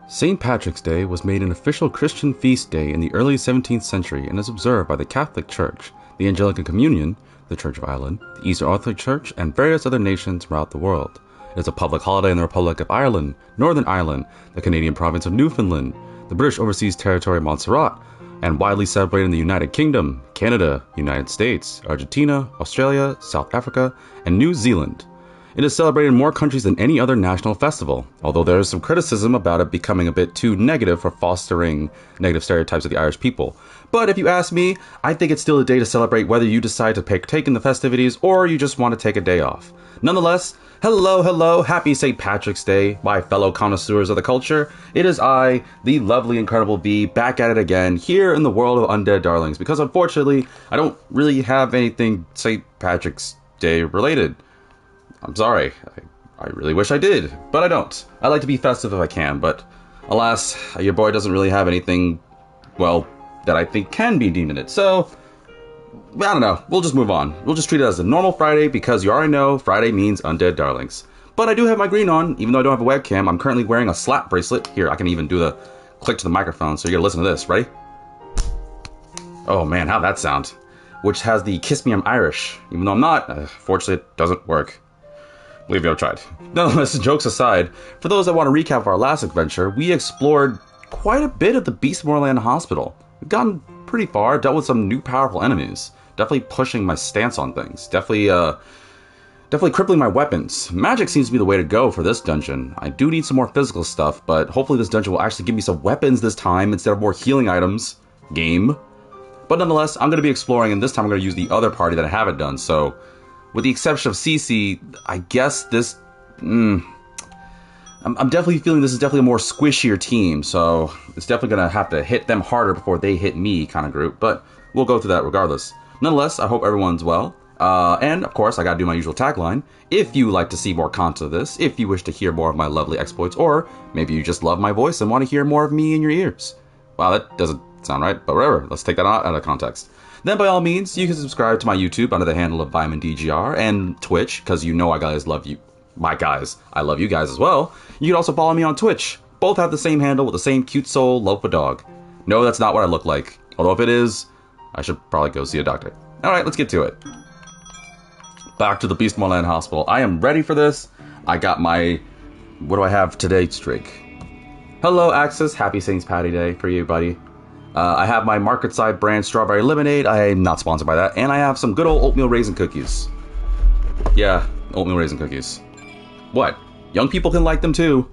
St. Patrick's Day was made an official Christian feast day in the early 17th century and is observed by the Catholic Church, the Anglican Communion, the Church of Ireland, the Eastern Orthodox Church, and various other nations throughout the world. It is a public holiday in the Republic of Ireland, Northern Ireland, the Canadian province of Newfoundland, the British Overseas Territory of Montserrat, and widely celebrated in the United Kingdom, Canada, United States, Argentina, Australia, South Africa, and New Zealand. It is celebrated in more countries than any other national festival, although there is some criticism about it becoming a bit too negative for fostering negative stereotypes of the Irish people. But if you ask me, I think it's still a day to celebrate whether you decide to partake in the festivities or you just want to take a day off. Nonetheless, hello, happy St. Patrick's Day, my fellow connoisseurs of the culture. It is I, the lovely, incredible Bee, back at it again, here in the world of Undead Darlings, because unfortunately, I don't really have anything St. Patrick's Day related. I'm sorry, I really wish I did, but I don't. I like to be festive if I can, but alas, your boy doesn't really have anything, well, that I think can be deemed in it, so I don't know, we'll just move on. We'll just treat it as a normal Friday, because you already know Friday means Undead Darlings. But I do have my green on, even though I don't have a webcam. I'm currently wearing a slap bracelet. Here, I can even do the click to the microphone, so you're gonna listen to this. Ready? Oh man, how'd that sound? Which has the Kiss Me I'm Irish, even though I'm not. Fortunately, it doesn't work. Believe me, I've tried. Nonetheless, jokes aside, for those that want to recap of our last adventure, we explored quite a bit of the Beastmoreland Hospital. We've gotten pretty far, dealt with some new powerful enemies. Definitely pushing my stance on things. Definitely crippling my weapons. Magic seems to be the way to go for this dungeon. I do need some more physical stuff, but hopefully this dungeon will actually give me some weapons this time instead of more healing items. Game. But nonetheless, I'm going to be exploring, and this time I'm going to use the other party that I haven't done, so with the exception of Cece, I guess this... I'm definitely feeling this is definitely a more squishier team, so it's definitely going to have to hit them harder before they hit me kind of group, but we'll go through that regardless. Nonetheless, I hope everyone's well. And, of course, I gotta do my usual tagline. If you like to see more content of this, if you wish to hear more of my lovely exploits, or maybe you just love my voice and want to hear more of me in your ears. Wow, that doesn't sound right, but whatever. Let's take that out of context. Then, by all means, you can subscribe to my YouTube under the handle of VitaminDGR, and Twitch, because you know I guys love you. My guys. I love you guys as well. You can also follow me on Twitch. Both have the same handle with the same cute soul, lopa dog. No, that's not what I look like. Although if it is, I should probably go see a doctor. Alright, let's get to it. Back to the Beastmoreland Hospital. I am ready for this. I got my... what do I have today streak? Hello, Axis. Happy St. Patty Day for you, buddy. I have my Market Side brand Strawberry Lemonade. I am not sponsored by that. And I have some good old oatmeal raisin cookies. Yeah, oatmeal raisin cookies. What? Young people can like them too.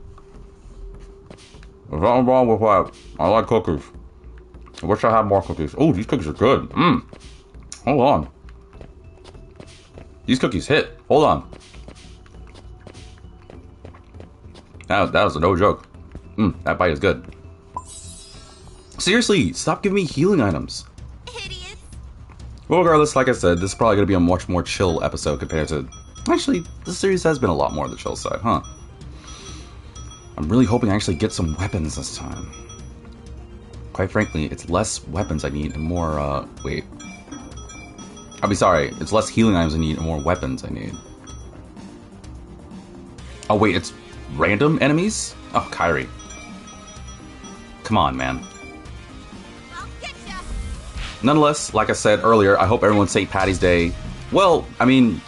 There's nothing wrong with that. I like cookies. I wish I had more cookies. Oh, these cookies are good. Hold on. These cookies hit. Hold on. That was a no joke. That bite is good. Seriously, stop giving me healing items. Idiots. Well, regardless, like I said, this is probably going to be a much more chill episode compared to... Actually, this series has been a lot more on the chill side, huh? I'm really hoping I actually get some weapons this time. Quite frankly, it's less weapons I need and more, wait. I'll be sorry, it's less healing items I need and more weapons I need. Oh wait, it's random enemies? Oh, Kyrie. Come on, man. I'll get ya. Nonetheless, like I said earlier, I hope everyone's St. Patty's Day. Well, I mean,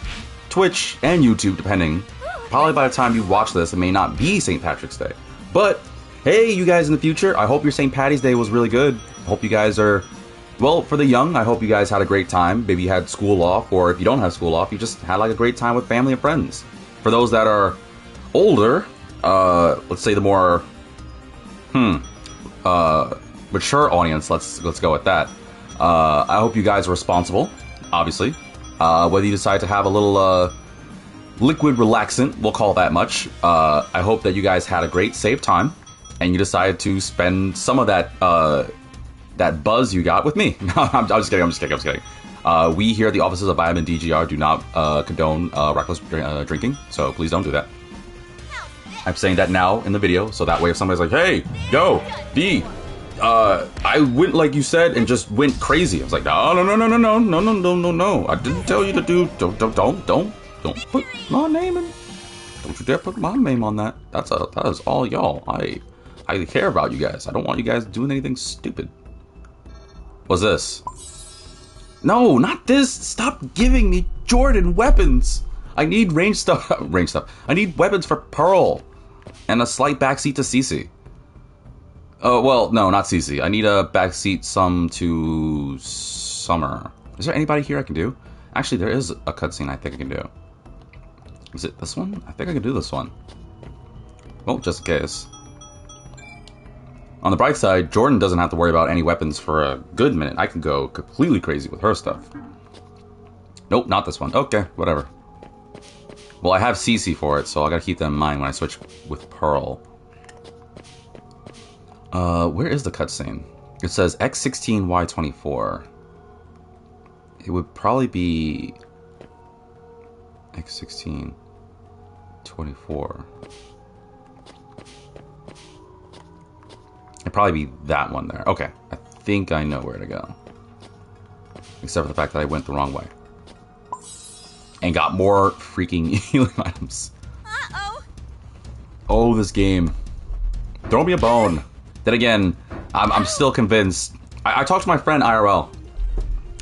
Twitch and YouTube, depending. Probably by the time you watch this, it may not be St. Patrick's Day. But, hey, you guys in the future, I hope your St. Patty's Day was really good. I hope you guys are... Well, for the young, I hope you guys had a great time. Maybe you had school off, or if you don't have school off, you just had like a great time with family and friends. For those that are older, let's say the more, mature audience, let's go with that. I hope you guys are responsible, obviously. Whether you decide to have a little, liquid relaxant, we'll call that much. I hope that you guys had a great safe time, and you decided to spend some of that, that buzz you got with me. I'm just kidding. We here at the offices of VitaminDGR do not condone reckless drinking, so please don't do that. I'm saying that now in the video, so that way if somebody's like, hey, yo, D, I went like you said and just went crazy. I was like, no. I didn't tell you to do, don't put my name in. Don't you dare put my name on that. That is all y'all. I care about you guys. I don't want you guys doing anything stupid. What's this? No, not this. Stop giving me Jordan weapons. I need range stuff. Range stuff. I need weapons for Pearl. And a slight backseat to Cece. Oh, well, no, not Cece. I need a backseat some to Summer. Is there anybody here I can do? Actually, there is a cutscene I think I can do. Is it this one? I think I can do this one. Well, just in case. On the bright side, Jordan doesn't have to worry about any weapons for a good minute. I can go completely crazy with her stuff. Nope, not this one. Okay, whatever. Well, I have Cece for it, so I gotta keep that in mind when I switch with Pearl. Where is the cutscene? It says X16Y24. It would probably be X1624. It'd probably be that one there. Okay, I think I know where to go. Except for the fact that I went the wrong way. And got more freaking healing items. Uh-oh. Oh, this game. Throw me a bone. Then again, I'm still convinced. I talked to my friend IRL,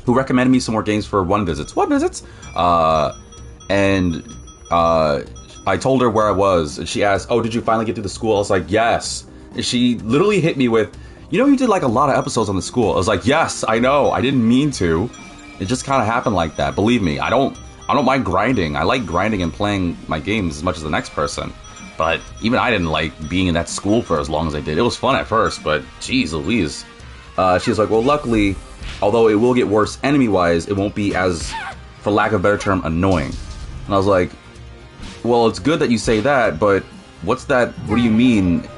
who recommended me some more games for one visits. What visits? And I told her where I was, and she asked, "Oh, did you finally get to the school?" I was like, "Yes." And she literally hit me with, "You know, you did like a lot of episodes on the school." I was like, "Yes, I know. I didn't mean to. It just kind of happened like that. Believe me, I don't mind grinding. I like grinding and playing my games as much as the next person. But even I didn't like being in that school for as long as I did. It was fun at first, but geez Louise." She was like, "Well, luckily, although it will get worse enemy-wise, it won't be as, for lack of a better term, annoying." And I was like, "Well, it's good that you say that, but what's that? What do you mean?"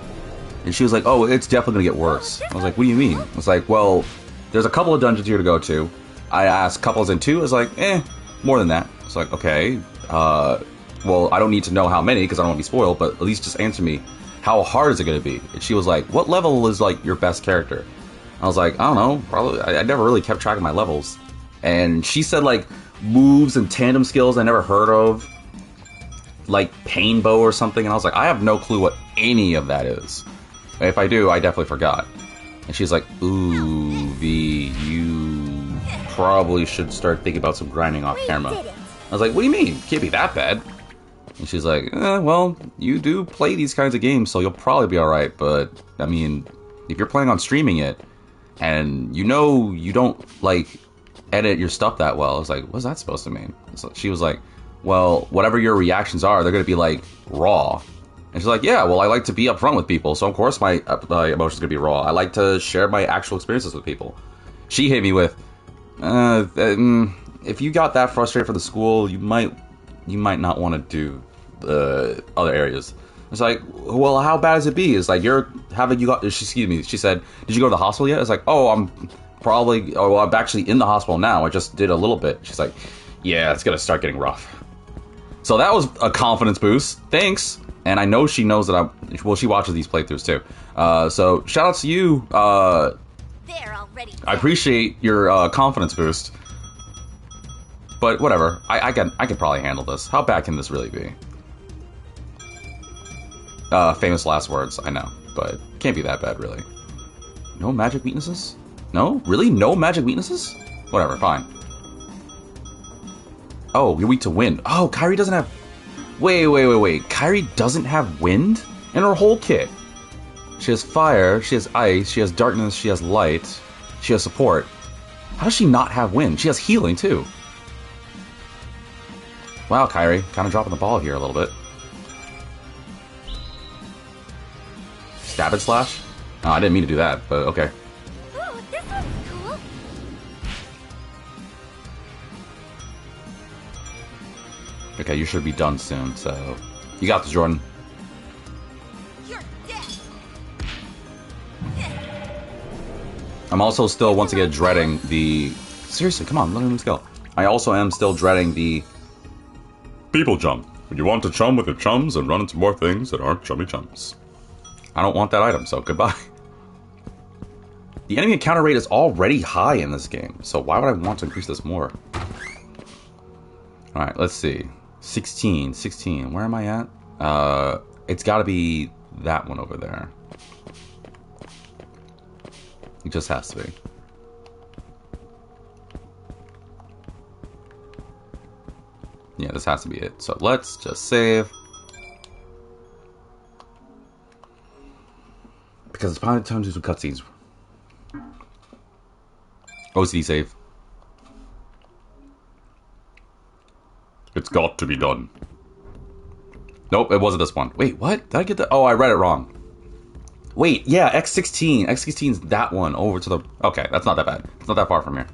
And she was like, "Oh, it's definitely gonna get worse." I was like, "What do you mean?" I was like, "Well, there's a couple of dungeons here to go to." I asked, "Couples in 2?" I was like, more than that. It's like, okay, well, I don't need to know how many because I don't want to be spoiled, but at least just answer me, how hard is it going to be? And she was like, "What level is like your best character?" I was like, "I don't know, probably." I never really kept track of my levels. And she said like moves and tandem skills I never heard of, like pain bow or something. And I was like, I have no clue what any of that is. If I do, I definitely forgot. And she's like, "Ooh, V, you probably should start thinking about some grinding off camera." I was like, "What do you mean? Can't be that bad." And she's like, "Well, you do play these kinds of games, so you'll probably be alright. But, I mean, if you're planning on streaming it, and you know you don't, like, edit your stuff that well." I was like, "What's that supposed to mean?" So she was like, "Well, whatever your reactions are, they're going to be, like, raw." And she's like, "Yeah, well, I like to be upfront with people, so of course my emotions are going to be raw. I like to share my actual experiences with people." She hit me with, "If you got that frustrated for the school, you might not want to do the other areas." It's like, "Well, how bad does it be?" It's like, she said, "Did you go to the hospital yet?" It's like, I'm actually in the hospital now. I just did a little bit." She's like, "Yeah, it's going to start getting rough." So that was a confidence boost. Thanks. And I know she knows that she watches these playthroughs too. So shout out to you. They're already dead. I appreciate your confidence boost. But whatever, I can probably handle this. How bad can this really be? Famous last words, I know, but can't be that bad, really. No magic weaknesses? No? Really? No magic weaknesses? Whatever, fine. Oh, you're weak to wind. Oh, Kairi doesn't have... Wait. Kairi doesn't have wind in her whole kit. She has fire, she has ice, she has darkness, she has light, she has support. How does she not have wind? She has healing, too. Wow, Kairi, kind of dropping the ball here a little bit. Stab and slash? Oh, I didn't mean to do that, but okay. Ooh, this one's cool. Okay, you should be done soon, so... You got this, Jordan. You're dead. I'm also still, once again, dreading the... Seriously, come on, let me go. I also am still dreading the... people jump. When you want to chum with your chums and run into more things that aren't chummy chums. I don't want that item, so goodbye. The enemy encounter rate is already high in this game, so why would I want to increase this more? Alright, let's see. 16. Where am I at? It's gotta be that one over there. It just has to be. Yeah, this has to be it. So let's just save. Because it's probably time to do some cutscenes. OCD save. It's got to be done. Nope, it wasn't this one. Wait, what? Did I get that? Oh, I read it wrong. Wait, yeah, X16. X16 is that one over to the... Okay, that's not that bad. It's not that far from here.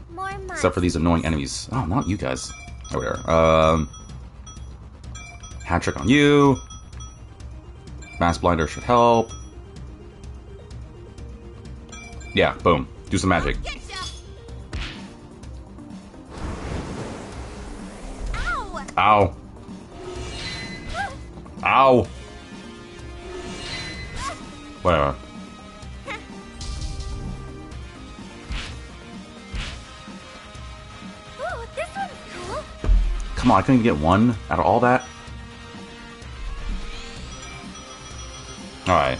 More Except for these annoying enemies. Oh, not you guys. Over there. Hat trick on you. Mass blinder should help. Yeah, boom. Do some magic. Ow! Ow. Ow. Whatever. Ooh, this one's cool. Come on, I couldn't even get one out of all that. Alright.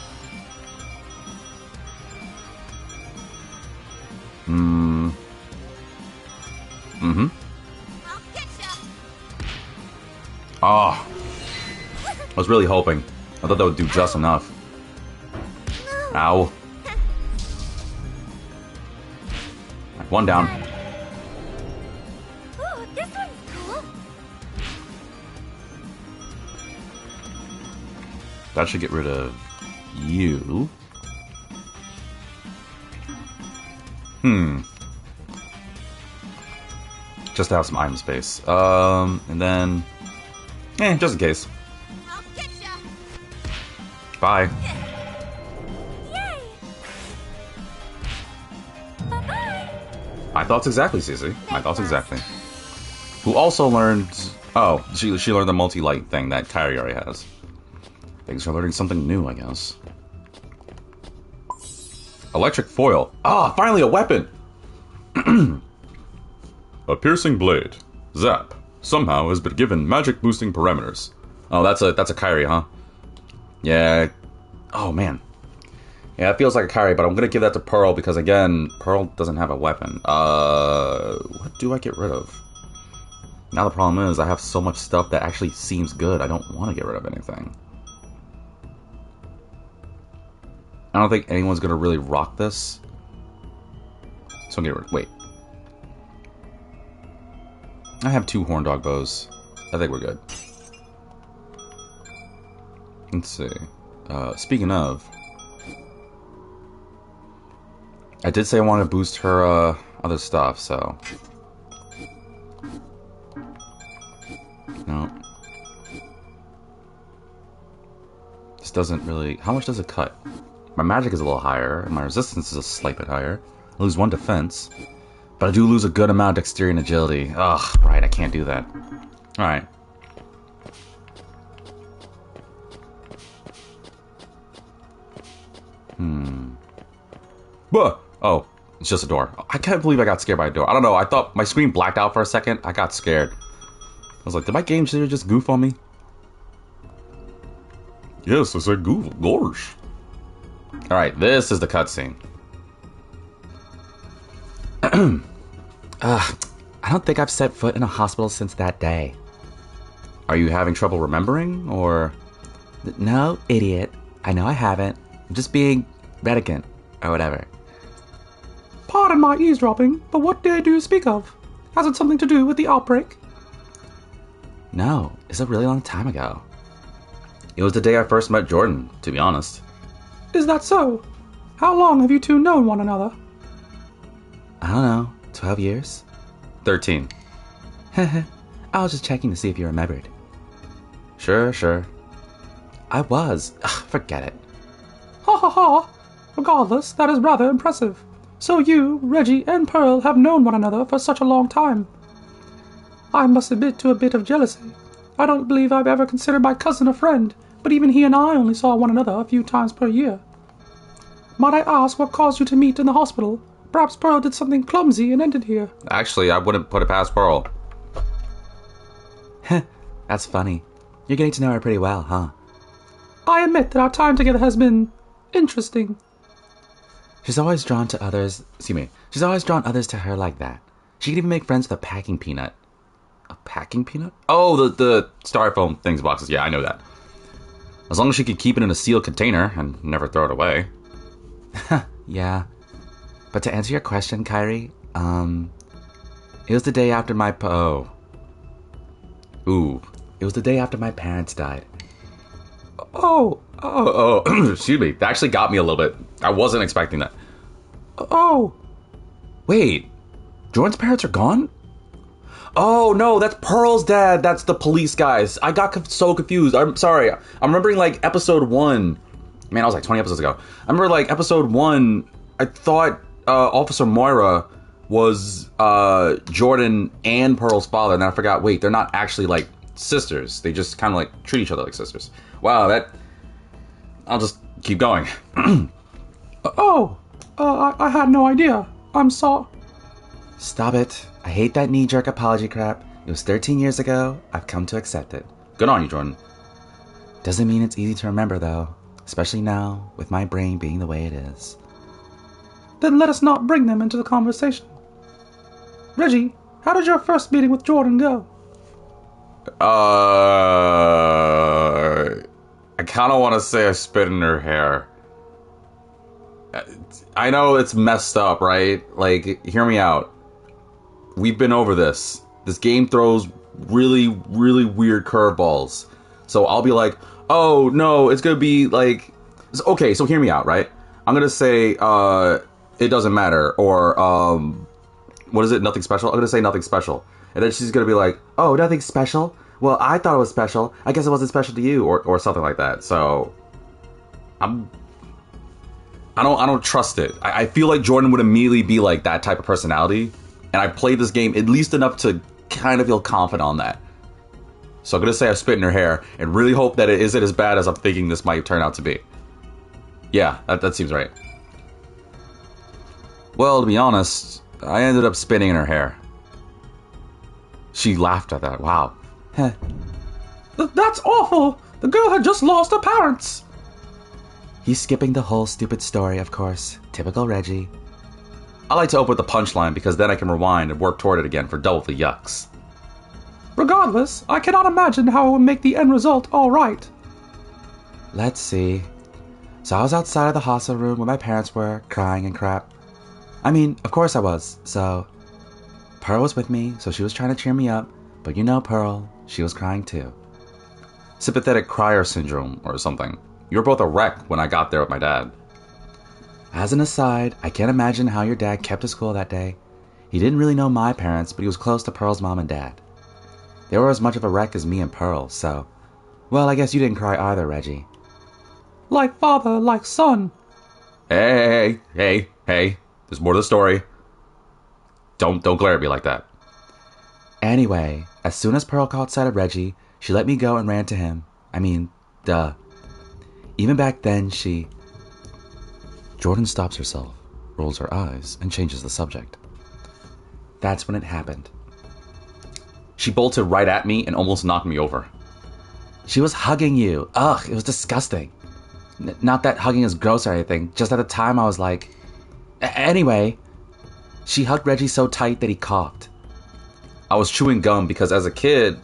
I'll get ya. Oh. I was really hoping. I thought that would do just enough. Ow. One down. Ooh, this one's cool. That should get rid of you. Just to have some item space. And then... just in case. I'll get ya. Bye. Yay. Bye-bye. My thoughts exactly, Cece. My thoughts exactly. Who also learned... Oh, she learned the multi-light thing that Kairi already has. Thanks for learning something new, I guess. Electric foil. Ah, finally a weapon! A piercing blade. Zap. Somehow has been given magic boosting parameters. Oh, that's a Kairi, huh? Yeah. Oh, man. Yeah, it feels like a Kairi, but I'm gonna give that to Pearl because, again, Pearl doesn't have a weapon. What do I get rid of? Now the problem is I have so much stuff that actually seems good. I don't want to get rid of anything. I don't think anyone's gonna really rock this. So I'm gonna get rid. Wait. I have 2 horn dog bows. I think we're good. Let's see. Speaking of, I did say I want to boost her other stuff, so no. This doesn't really. How much does it cut? My magic is a little higher, and my resistance is a slight bit higher. I lose 1 defense. But I do lose a good amount of dexterity and agility. Ugh, right, I can't do that. Alright. Oh, it's just a door. I can't believe I got scared by a door. I don't know, I thought my screen blacked out for a second. I got scared. I was like, did my game just goof on me? Yes, I said goof. Gosh. Alright, this is the cutscene. I don't think I've set foot in a hospital since that day. Are you having trouble remembering, or...? No, idiot. I know I haven't. I'm just being reticent, or whatever. Pardon my eavesdropping, but what day do you speak of? Has it something to do with the outbreak? No, it's a really long time ago. It was the day I first met Jordan, to be honest. Is that so? How long have you two known one another? I don't know, 12 years? 13. I was just checking to see if you remembered. Sure. I was. Ugh, forget it. Ha ha ha! Regardless, that is rather impressive. So you, Reggie, and Pearl have known one another for such a long time. I must admit to a bit of jealousy. I don't believe I've ever considered my cousin a friend, but even he and I only saw one another a few times per year. Might I ask what caused you to meet in the hospital? Perhaps Pearl did something clumsy and ended here. Actually, I wouldn't put it past Pearl. That's funny. You're getting to know her pretty well, huh? I admit that our time together has been interesting. She's always drawn others to her like that. She could even make friends with a packing peanut. A packing peanut? Oh, the styrofoam things boxes. Yeah, I know that. As long as she could keep it in a sealed container and never throw it away. Yeah. But to answer your question, Kyrie, it was the day after my it was the day after my parents died. Oh, Excuse me. That actually got me a little bit. I wasn't expecting that. oh. Wait, Jordan's parents are gone? Oh, no, that's Pearl's dad. That's the police guys. I got so confused. I'm sorry. I'm remembering, like, episode 1. Man, I was like 20 episodes ago. I remember, like, episode 1, I thought Officer Moira was Jordan and Pearl's father, and then I forgot, wait, they're not actually, like, sisters. They just kind of, like, treat each other like sisters. Wow, I'll just keep going. I had no idea. I'm sorry. Stop it. I hate that knee-jerk apology crap. It was 13 years ago. I've come to accept it. Good on you, Jordan. Doesn't mean it's easy to remember, though. Especially now, with my brain being the way it is. Then let us not bring them into the conversation. Reggie, how did your first meeting with Jordan go? I kind of want to say I spit in her hair. I know it's messed up, right? Like, hear me out. We've been over this. This game throws really, really weird curveballs. So I'll be like, oh, no, it's going to be like... Okay, so hear me out, right? I'm going to say, it doesn't matter. Or, what is it? Nothing special? I'm going to say nothing special. And then she's going to be like, oh, nothing special? Well, I thought it was special. I guess it wasn't special to you. Or something like that. So, I don't trust it. I feel like Jordan would immediately be like that type of personality. And I've played this game at least enough to kind of feel confident on that. So I'm going to say I spit in her hair and really hope that it isn't as bad as I'm thinking this might turn out to be. Yeah, that seems right. Well, to be honest, I ended up spitting in her hair. She laughed at that. Wow. Heh. That's awful! The girl had just lost her parents! He's skipping the whole stupid story, of course. Typical Reggie. I like to open with the punchline because then I can rewind and work toward it again for double the yucks. Regardless, I cannot imagine how it would make the end result alright. Let's see. So I was outside of the hospital room where my parents were, crying and crap. I mean, of course I was, so... Pearl was with me, so she was trying to cheer me up, but you know Pearl, she was crying too. Sympathetic crier syndrome or something. You were both a wreck when I got there with my dad. As an aside, I can't imagine how your dad kept his cool that day. He didn't really know my parents, but he was close to Pearl's mom and dad. They were as much of a wreck as me and Pearl, so... Well, I guess you didn't cry either, Reggie. Like father, like son. Hey. There's more to the story. Don't glare at me like that. Anyway, as soon as Pearl caught sight of Reggie, she let me go and ran to him. I mean, duh. Even back then, she... Jordan stops herself, rolls her eyes, and changes the subject. That's when it happened. She bolted right at me and almost knocked me over. She was hugging you. Ugh, it was disgusting. Not that hugging is gross or anything, just at the time I was like... Anyway, she hugged Reggie so tight that he coughed. I was chewing gum because as a kid,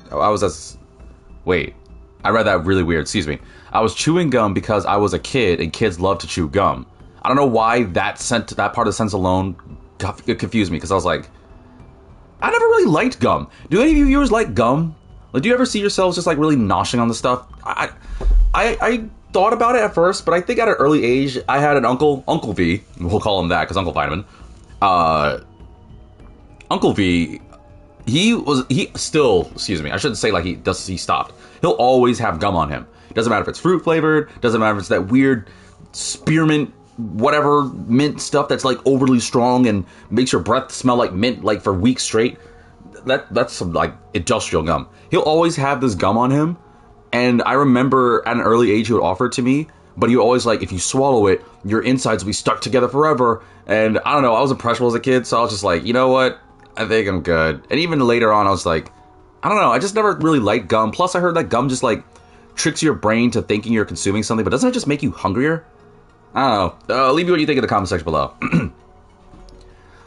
Wait, I read that really weird, excuse me. I was chewing gum because I was a kid and kids love to chew gum. I don't know why that part of the sentence alone confused me because I was like, I never really liked gum. Do any of you viewers like gum? Like, do you ever see yourselves just like really noshing on the stuff? I thought about it at first, but I think at an early age, I had an Uncle V. We'll call him that because Uncle Vitamin. Uncle V, he still, excuse me, I shouldn't say like he stopped. He'll always have gum on him. Doesn't matter if it's fruit flavored, doesn't matter if it's that weird spearmint, whatever mint stuff that's like overly strong and makes your breath smell like mint like for weeks straight. That's some like industrial gum. He'll always have this gum on him. And I remember at an early age he would offer it to me, but he would always like, if you swallow it, your insides will be stuck together forever. And I don't know, I was impressionable as a kid, so I was just like, you know what? I think I'm good. And even later on, I was like, I don't know, I just never really liked gum. Plus, I heard that gum just like tricks your brain to thinking you're consuming something, but doesn't it just make you hungrier? I don't know. Leave me what you think in the comment section below.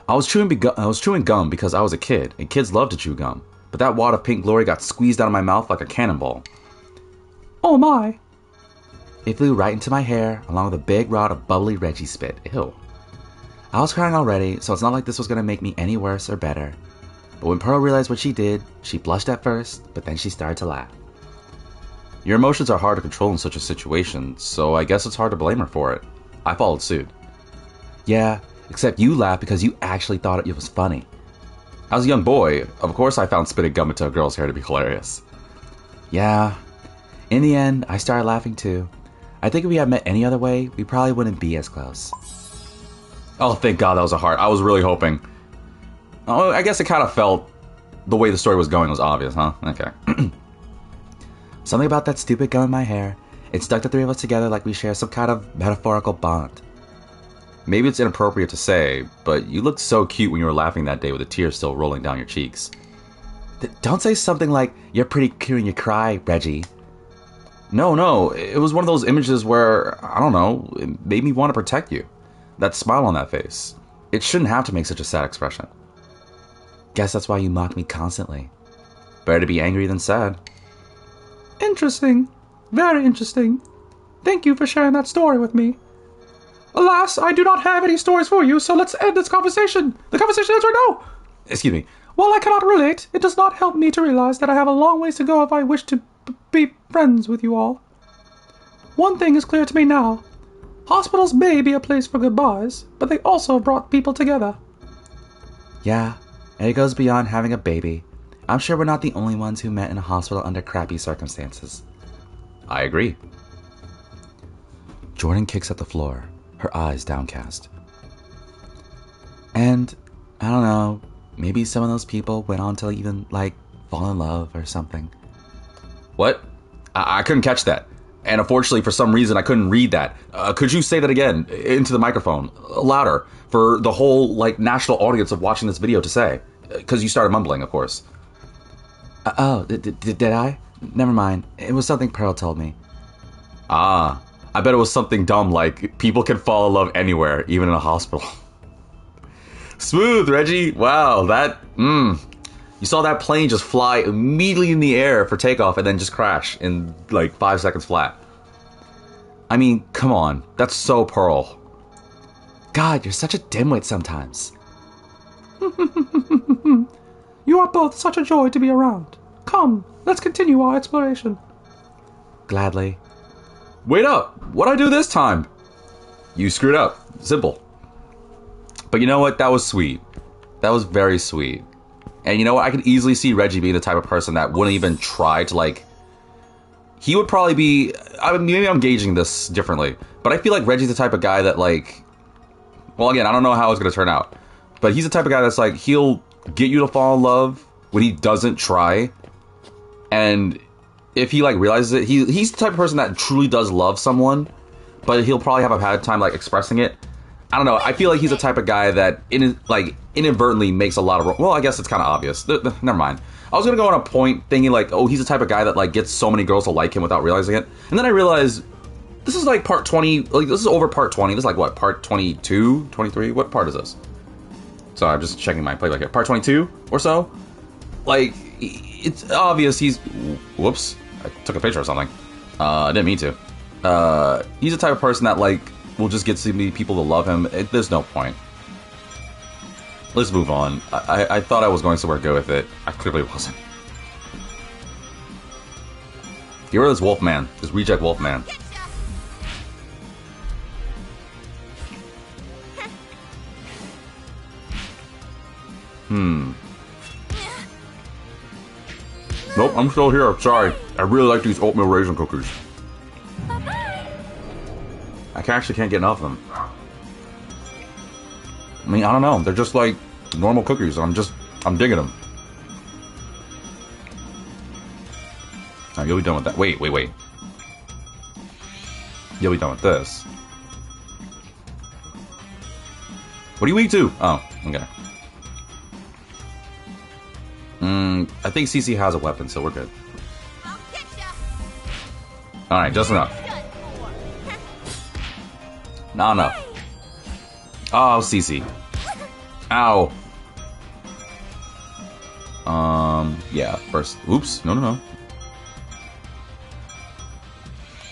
I was chewing gum because I was a kid, and kids love to chew gum. But that wad of pink glory got squeezed out of my mouth like a cannonball. Oh my. It flew right into my hair, along with a big rod of bubbly Reggie spit. Ew. I was crying already, so it's not like this was going to make me any worse or better. But when Pearl realized what she did, she blushed at first, but then she started to laugh. Your emotions are hard to control in such a situation, so I guess it's hard to blame her for it. I followed suit. Yeah, except you laughed because you actually thought it was funny. As a young boy, of course I found spitting gum into a girl's hair to be hilarious. Yeah, in the end, I started laughing too. I think if we had met any other way, we probably wouldn't be as close. Oh, thank God that was a heart. I was really hoping. Oh, I guess it kind of felt the way the story was going was obvious, huh? Okay. Something about that stupid gum in my hair. It stuck the three of us together like we share some kind of metaphorical bond. Maybe it's inappropriate to say, but you looked so cute when you were laughing that day with the tears still rolling down your cheeks. Don't say something like, you're pretty cute when you cry, Reggie. No, it was one of those images where, I don't know, it made me want to protect you. That smile on that face. It shouldn't have to make such a sad expression. Guess that's why you mock me constantly. Better to be angry than sad. Interesting. Very interesting. Thank you for sharing that story with me. Alas, I do not have any stories for you, so let's end this conversation. The conversation ends right now. Excuse me. While I cannot relate, it does not help me to realize that I have a long ways to go if I wish to be friends with you all. One thing is clear to me now. Hospitals may be a place for goodbyes, but they also brought people together. Yeah, and it goes beyond having a baby. I'm sure we're not the only ones who met in a hospital under crappy circumstances. I agree. Jordan kicks at the floor, her eyes downcast. And, I don't know, maybe some of those people went on to even, fall in love or something. What? I couldn't catch that. And unfortunately, for some reason, I couldn't read that. Could you say that again, into the microphone, louder, for the whole, national audience of watching this video to say? Because you started mumbling, of course. Did I? Never mind. It was something Pearl told me. Ah, I bet it was something dumb like, people can fall in love anywhere, even in a hospital. Smooth, Reggie. Wow, that, You saw that plane just fly immediately in the air for takeoff and then just crash in 5 seconds flat. I mean, come on. That's so Pearl. God, you're such a dimwit sometimes. You are both such a joy to be around. Come, let's continue our exploration. Gladly. Wait up! What'd I do this time? You screwed up. Simple. But you know what? That was sweet. That was very sweet. And you know what? I could easily see Reggie being the type of person that wouldn't even try to, he would probably be... maybe I'm gauging this differently. But I feel like Reggie's the type of guy that, well, again, I don't know how it's going to turn out. But he's the type of guy that's, he'll get you to fall in love when he doesn't try. And if he, realizes it... He's the type of person that truly does love someone. But he'll probably have a bad time, expressing it. I don't know. I feel like he's the type of guy that, inadvertently makes a lot of... Well, I guess it's kind of obvious. Never mind. I was going to go on a point thinking, he's the type of guy that, gets so many girls to like him without realizing it. And then I realized, this is, part 20... this is over part 20. This is, what, part 22? 23? What part is this? Sorry, I'm just checking my playback here. Part 22 or so? It's obvious he's... Whoops. I took a picture or something. I didn't mean to. He's the type of person that, will just get so many people to love him. There's no point. Let's move on. I thought I was going somewhere good with it. I clearly wasn't. Get rid of this Wolfman. This reject Wolfman. Nope, I'm still here. Sorry. I really like these oatmeal raisin cookies. I actually can't get enough of them. I mean, I don't know. They're just normal cookies. I'm digging them. Now, you'll be done with that. Wait. You'll be done with this. What do you eat to? Oh, okay. I think CC has a weapon, so we're good. Alright, just enough. Not enough. Oh, Cece. Ow. Yeah, first. Oops, no.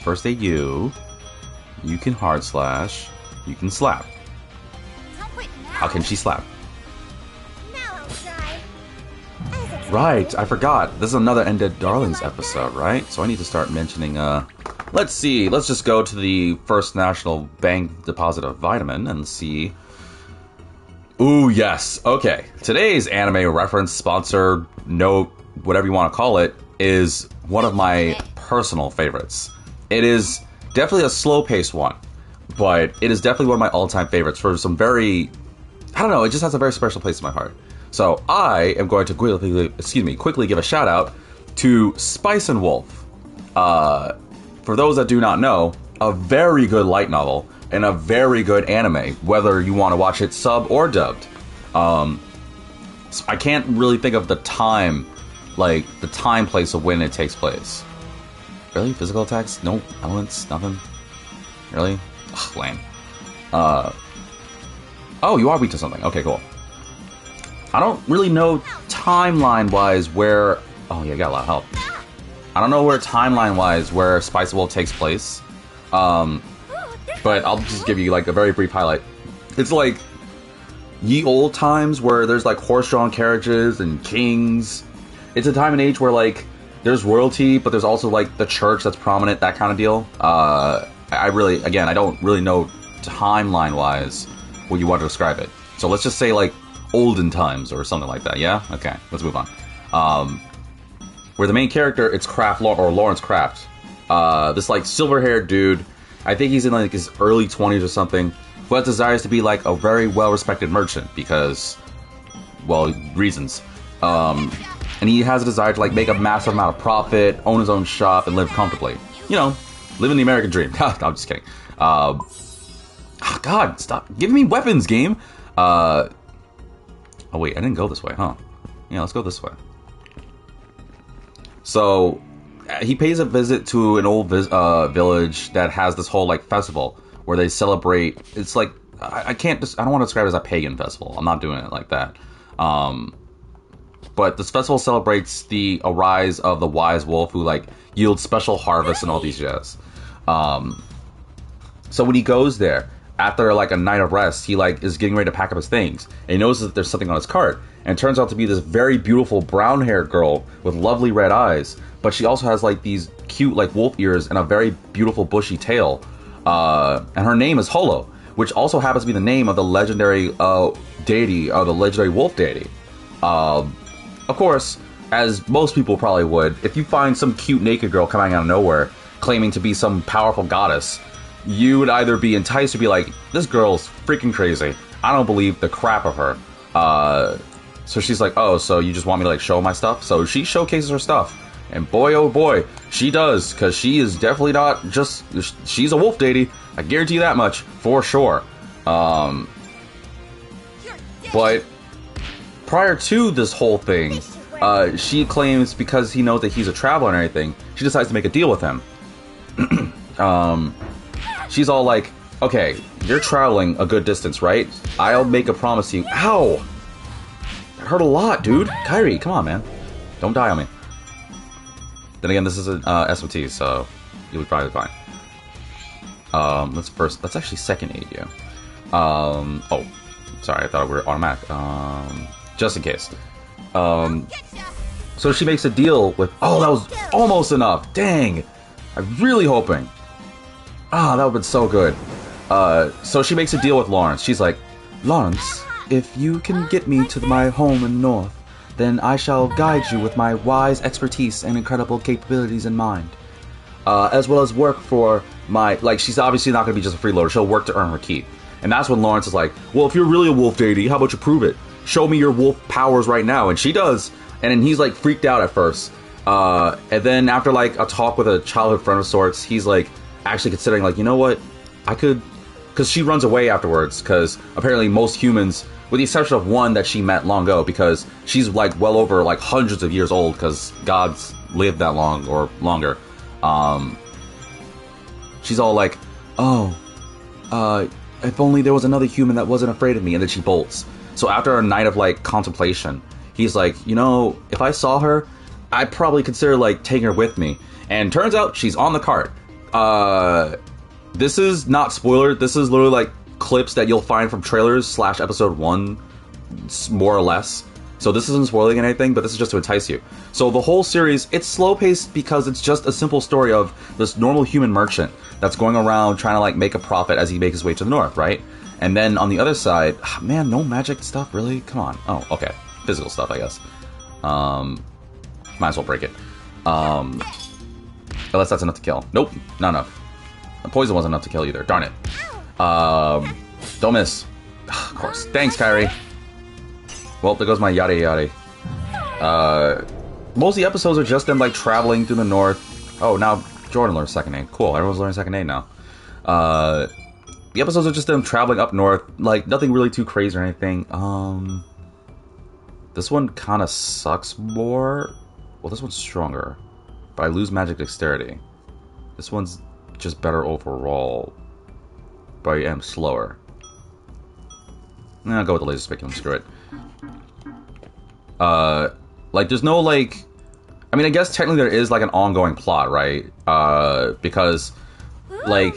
First aid you. You can hard slash. You can slap. Don't quit now. How can she slap? Now I'll try. Right, I forgot. This is another Undead Darlings episode, right? So I need to start mentioning, let's see. Let's just go to the First National Bank Deposit of Vitamin and see. Ooh, yes. Okay. Today's anime reference, sponsor, note, whatever you want to call it, is one of my personal favorites. It is definitely a slow-paced one, but it is definitely one of my all-time favorites for some very... I don't know, it just has a very special place in my heart. So I am going to quickly give a shout-out to Spice and Wolf. For those that do not know, a very good light novel and a very good anime, whether you want to watch it sub or dubbed. I can't really think of the time, like the time place of when it takes place. Really? Physical attacks? No elements? Nothing? Really? Ugh, lame. Oh, you are weak to something. Okay, cool. I don't really know timeline-wise where... Oh, yeah, you got a lot of help. I don't know where timeline-wise where Spice and Wolf takes place. But I'll just give you like a very brief highlight. It's like ye old times where there's like horse-drawn carriages and kings. It's a time and age where like there's royalty, but there's also like the church that's prominent, that kind of deal. I don't really know timeline-wise what you want to describe it. So let's just say like olden times or something like that. Yeah? Okay, let's move on. Where the main character, it's Lawrence Kraft. This like silver-haired dude. I think he's in like his early 20s or something, but desires to be like a very well-respected merchant because, well, reasons. And he has a desire to like make a massive amount of profit, own his own shop, and live comfortably. You know, living the American dream. I'm just kidding. Oh God, stop giving me weapons, game. Oh wait, I didn't go this way, huh? Yeah, let's go this way. So he pays a visit to an old village that has this whole like festival where they celebrate. It's like I don't want to describe it as a pagan festival. I'm not doing it like that. But this festival celebrates the arise of the wise wolf who like yields special harvests and all these jazz. So when he goes there after like a night of rest, he like is getting ready to pack up his things and he notices that there's something on his cart, and it turns out to be this very beautiful brown-haired girl with lovely red eyes. But she also has like these cute like wolf ears and a very beautiful bushy tail. And her name is Holo, which also happens to be the name of the legendary deity, the legendary wolf deity. Of course, as most people probably would, if you find some cute naked girl coming out of nowhere claiming to be some powerful goddess, you would either be enticed to be like, this girl's freaking crazy. I don't believe the crap of her. So she's like, oh, so you just want me to like show my stuff? So she showcases her stuff. And boy, oh boy, she does, because she is definitely not just... She's a wolf deity. I guarantee you that much, for sure. But prior to this whole thing, she claims because he knows that he's a traveler and everything, she decides to make a deal with him. She's all like, okay, you're traveling a good distance, right? I'll make a promise to you. Ow! That hurt a lot, dude. Kyrie, come on, man. Don't die on me. Then again, this is an SOT, so you'll be probably fine. Let's actually second aid you. Oh, sorry, I thought we were automatic. Just in case. So she makes a deal with... Oh, that was almost enough. Dang. I'm really hoping. Ah, that would have been so good. So she makes a deal with Lawrence. She's like, Lawrence, if you can get me to my home in the north, then I shall guide you with my wise expertise and incredible capabilities in mind. As well as work for my... Like, she's obviously not going to be just a freeloader. She'll work to earn her keep. And that's when Lawrence is like, well, if you're really a wolf deity, how about you prove it? Show me your wolf powers right now. And she does. And then he's, like, freaked out at first. And then after, like, a talk with a childhood friend of sorts, he's, like, actually considering, like, you know what? I could... Because she runs away afterwards, because apparently most humans... With the exception of one that she met long ago, because she's like well over like hundreds of years old, because gods live that long or longer. she's all like, oh, if only there was another human that wasn't afraid of me, and then she bolts. So after a night of like contemplation, he's like, you know, if I saw her, I'd probably consider like taking her with me. And turns out she's on the cart. This is not spoiler. This is literally like clips that you'll find from trailers / episode 1, more or less. So this isn't spoiling anything, but this is just to entice you. So the whole series, it's slow-paced because it's just a simple story of this normal human merchant that's going around trying to like make a profit as he makes his way to the north, right? And then on the other side, man, no magic stuff, really? Come on. Oh, okay. Physical stuff, I guess. Might as well break it. Unless that's enough to kill. Nope, not enough. The poison wasn't enough to kill either. Darn it. Don't miss. Of course. Thanks, Kyrie. Well, there goes my yada yada. Most of the episodes are just them like traveling through the north. Oh, now Jordan learns second aid. Cool, everyone's learning second aid now. The episodes are just them traveling up north. Like, nothing really too crazy or anything. This one kind of sucks more. Well, this one's stronger. But I lose magic dexterity. This one's just better overall. But I am slower. I'll go with the laser speculum, screw it. Like, there's no, like... I mean, I guess technically there is, like, an ongoing plot, right? Because, like,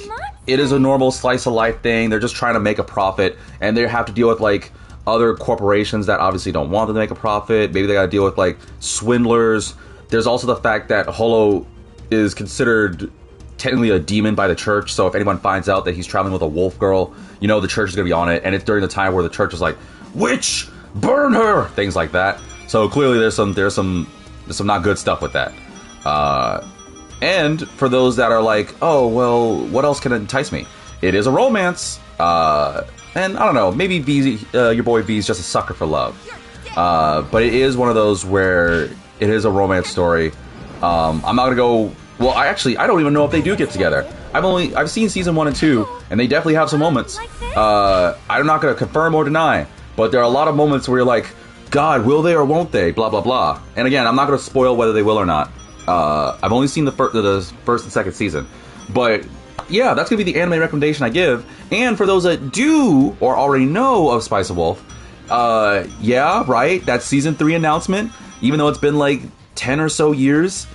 it is a normal slice-of-life thing. They're just trying to make a profit, and they have to deal with, like, other corporations that obviously don't want them to make a profit. Maybe they gotta deal with, like, swindlers. There's also the fact that Holo is considered technically a demon by the church, so if anyone finds out that he's traveling with a wolf girl, you know the church is gonna be on it, and it's during the time where the church is like, witch, burn her, things like that. So clearly there's some not good stuff with that. And for those that are like, oh well, what else can entice me? It is a romance, and I don't know, maybe V, your boy V is just a sucker for love, but it is one of those where it is a romance story. I'm not gonna go. Well, I don't even know if they do get together. I've seen season 1 and 2, and they definitely have some moments. I'm not gonna confirm or deny, but there are a lot of moments where you're like, God, will they or won't they? Blah blah blah. And again, I'm not gonna spoil whether they will or not. I've only seen the first and second season, but yeah, that's gonna be the anime recommendation I give. And for those that do or already know of Spice of Wolf, yeah, right, that season 3 announcement. Even though it's been like 10 or so years,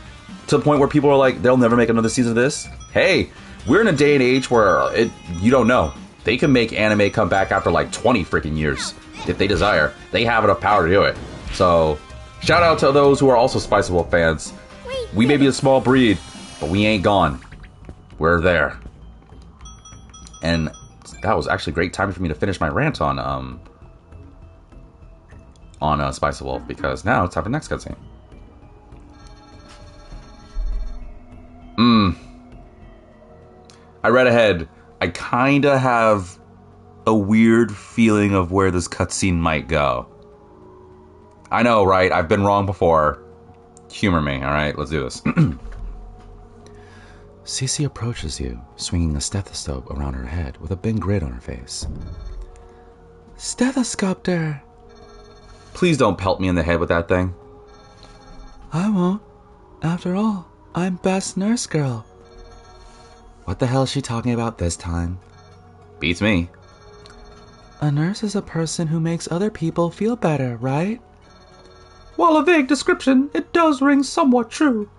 to the point where people are like, they'll never make another season of this. Hey, we're in a day and age where you don't know. They can make anime come back after like 20 freaking years if they desire. They have enough power to do it. So, shout out to those who are also Spice of Wolf fans. We may be a small breed, but we ain't gone. We're there. And that was actually great timing for me to finish my rant on Spice of Wolf, because now it's time for the next cutscene. I read ahead. I kinda have a weird feeling of where this cutscene might go. I know, right? I've been wrong before. Humor me, alright? Let's do this. Cece approaches you, swinging a stethoscope around her head with a big grin on her face. Stethoscope there. Please don't pelt me in the head with that thing. I won't. After all, I'm best nurse girl. What the hell is she talking about this time? Beats me. A nurse is a person who makes other people feel better, right? While a vague description, it does ring somewhat true.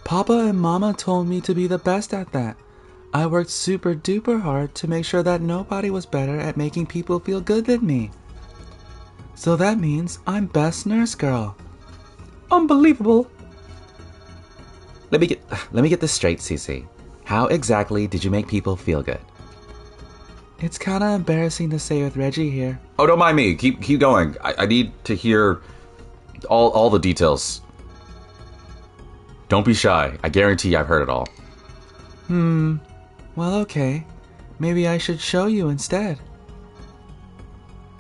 Papa and Mama told me to be the best at that. I worked super duper hard to make sure that nobody was better at making people feel good than me. So that means I'm best nurse girl. Unbelievable. Let me get this straight, Cece. How exactly did you make people feel good? It's kind of embarrassing to say with Reggie here. Oh, don't mind me. Keep going. I need to hear all the details. Don't be shy. I guarantee I've heard it all. Well, okay. Maybe I should show you instead.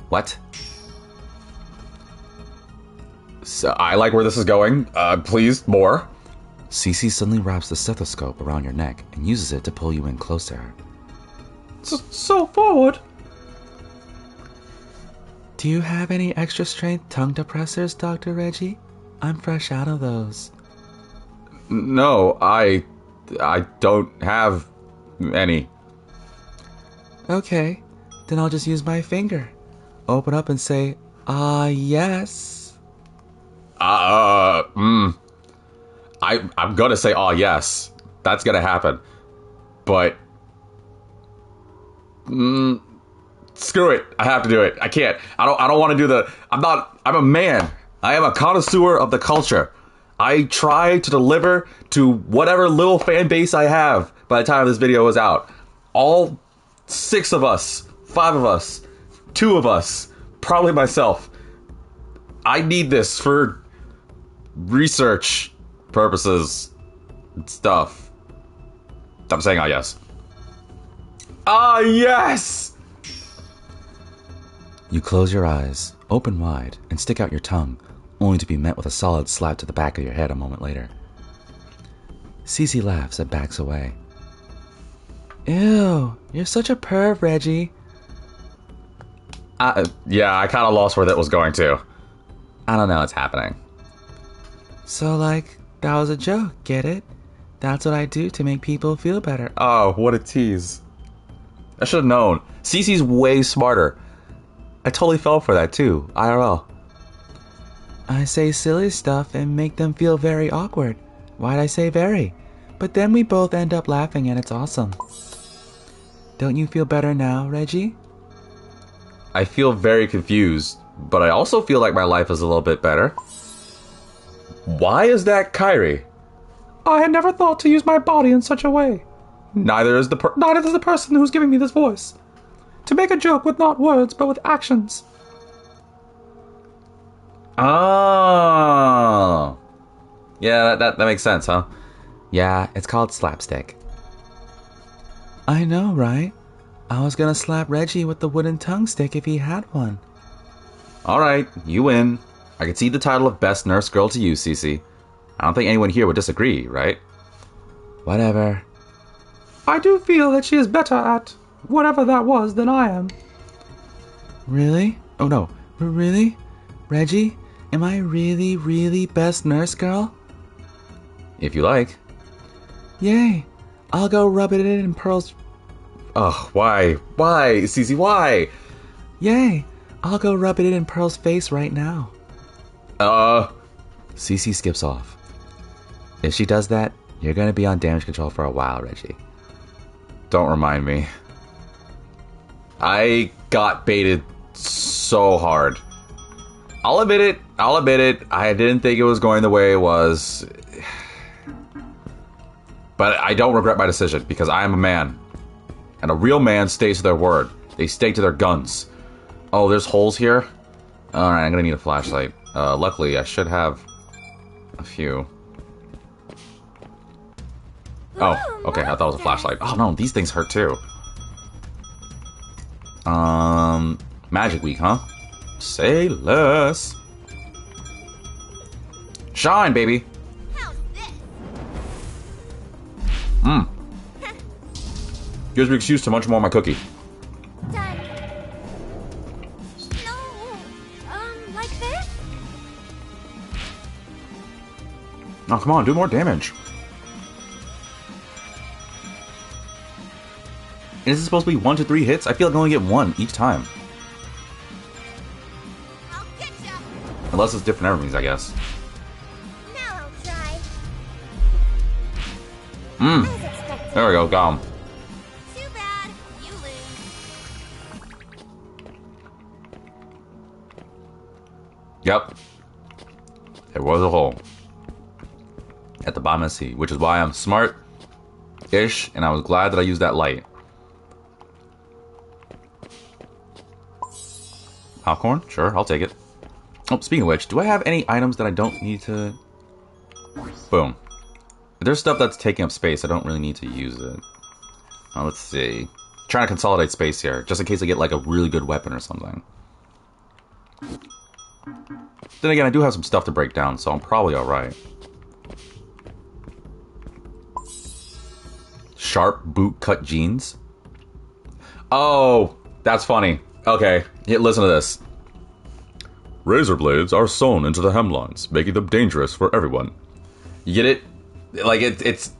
What? So, I like where this is going. Please, more. Cece suddenly wraps the stethoscope around your neck and uses it to pull you in close to her. So forward. Do you have any extra strength tongue depressors, Dr. Reggie? I'm fresh out of those. No, I don't have Any. Okay, then I'll just use my finger. Open up and say, ah, yes. I'm gonna say, oh, yes. That's gonna happen. But... screw it. I have to do it. I can't. I don't want to do the... I'm a man. I am a connoisseur of the culture. I try to deliver to whatever little fan base I have by the time this video is out. All 6 of us, 5 of us, 2 of us, probably myself. I need this for research purposes and stuff. I'm saying, oh, yes. Ah, yes! You close your eyes, open wide, and stick out your tongue, only to be met with a solid slap to the back of your head a moment later. Cece laughs and backs away. Ew, you're such a perv, Reggie. Yeah, I kind of lost where that was going to. I don't know what's happening. So, like, that was a joke, get it? That's what I do to make people feel better. Oh, what a tease. I should have known. Cece's way smarter. I totally fell for that too, IRL. I say silly stuff and make them feel very awkward. Why'd I say very? But then we both end up laughing and it's awesome. Don't you feel better now, Reggie? I feel very confused, but I also feel like my life is a little bit better. Why is that Kyrie? I had never thought to use my body in such a way. Neither is the person who's giving me this voice. To make a joke with not words, but with actions. Oh. Yeah, that makes sense, huh? Yeah, it's called slapstick. I know, right? I was gonna slap Reggie with the wooden tongue stick if he had one. Alright, you win. I concede the title of Best Nurse Girl to you, Cece. I don't think anyone here would disagree, right? Whatever. I do feel that she is better at whatever that was than I am. Really? Oh no, really? Reggie, am I really, really best nurse girl? If you like. Yay! I'll go rub it in Pearl's... Ugh, why? Why, Cece, why? Yay! I'll go rub it in Pearl's face right now. Cece skips off. If she does that, you're gonna be on damage control for a while, Reggie. Don't remind me. I got baited so hard. I'll admit it. I didn't think it was going the way it was. But I don't regret my decision because I am a man. And a real man stays to their word. They stay to their guns. Oh, there's holes here? Alright, I'm gonna need a flashlight. Luckily, I should have a few. Oh, okay, I thought it was a flashlight. Oh no, these things hurt too. Magic Week, huh? Say less. Shine, baby. How's this? Gives me an excuse to munch more of my cookie. Done. No. Like this? Oh, come on, do more damage. Is it supposed to be 1 to 3 hits? I feel like I only get 1 each time. I'll get ya. Unless it's different enemies, I guess. Now I'll try. Mmm. As expected. There we go, got him. Too bad. You lose. Yep. There was a hole. At the bottom of the sea, which is why I'm smart-ish, and I was glad that I used that light. Popcorn? Sure, I'll take it. Oh, speaking of which, do I have any items that I don't need to... Boom. If there's stuff that's taking up space, I don't really need to use it. Let's see. Trying to consolidate space here, just in case I get like a really good weapon or something. Then again, I do have some stuff to break down, so I'm probably alright. Sharp boot-cut jeans? Oh, that's funny. Okay, listen to this. Razor blades are sewn into the hemlines, making them dangerous for everyone. You get it? Like, it's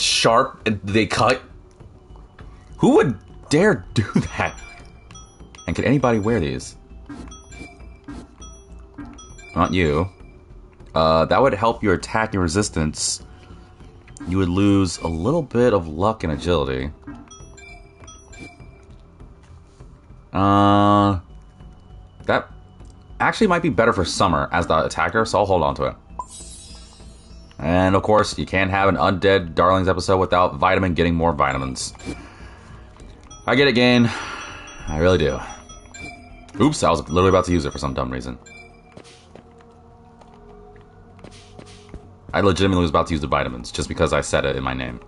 sharp, and they cut. Who would dare do that? And can anybody wear these? Not you. That would help your attack and resistance. You would lose a little bit of luck and agility. That actually might be better for Summer as the attacker, so I'll hold on to it. And of course, you can't have an Undead Darlings episode without Vitamin getting more vitamins. I get it, Gain. I really do. Oops, I was literally about to use it for some dumb reason. I legitimately was about to use the vitamins just because I said it in my name.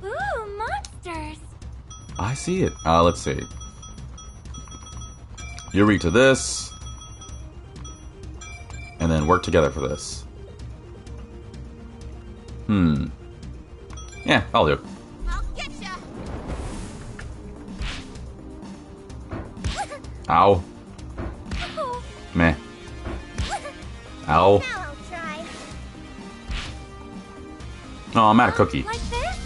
Ooh, monsters. I see it. Let's see. You're weak to this. And then work together for this. Yeah, I'll do. I'll get ya. Ow. Oh, Meh. Ow. now I'll try. Oh, I'm out of cookie. Like this?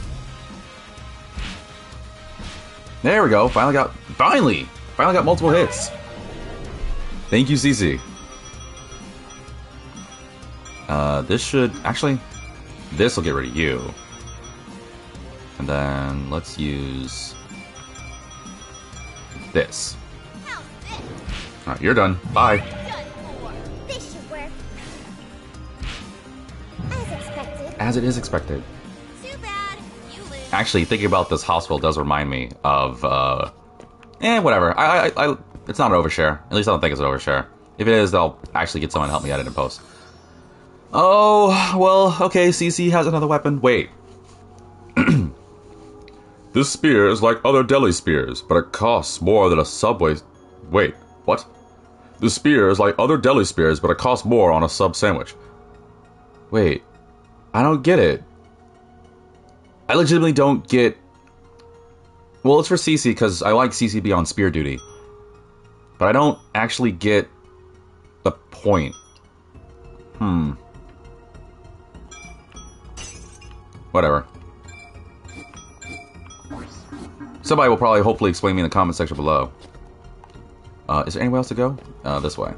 There we go. Finally got multiple hits. Thank you, CC. This should actually. This will get rid of you. And then let's use this. How's this? Alright, you're done. Bye. Done for. This should work. As expected. As it is expected. Too bad. You lose. Actually, thinking about this hospital does remind me of, whatever. I it's not an overshare. At least I don't think it's an overshare. If it is, I'll actually get someone to help me edit in post. Oh, well, okay, CC has another weapon. Wait. This spear is like other deli spears, but it costs more than a Subway... Wait, what? This spear is like other deli spears, but it costs more on a sub sandwich. Wait, I don't get it. I legitimately don't get... Well, it's for CC, because I like CCB on spear duty. But I don't actually get the point. Whatever. Somebody will probably hopefully explain me in the comment section below. Is there anywhere else to go? This way.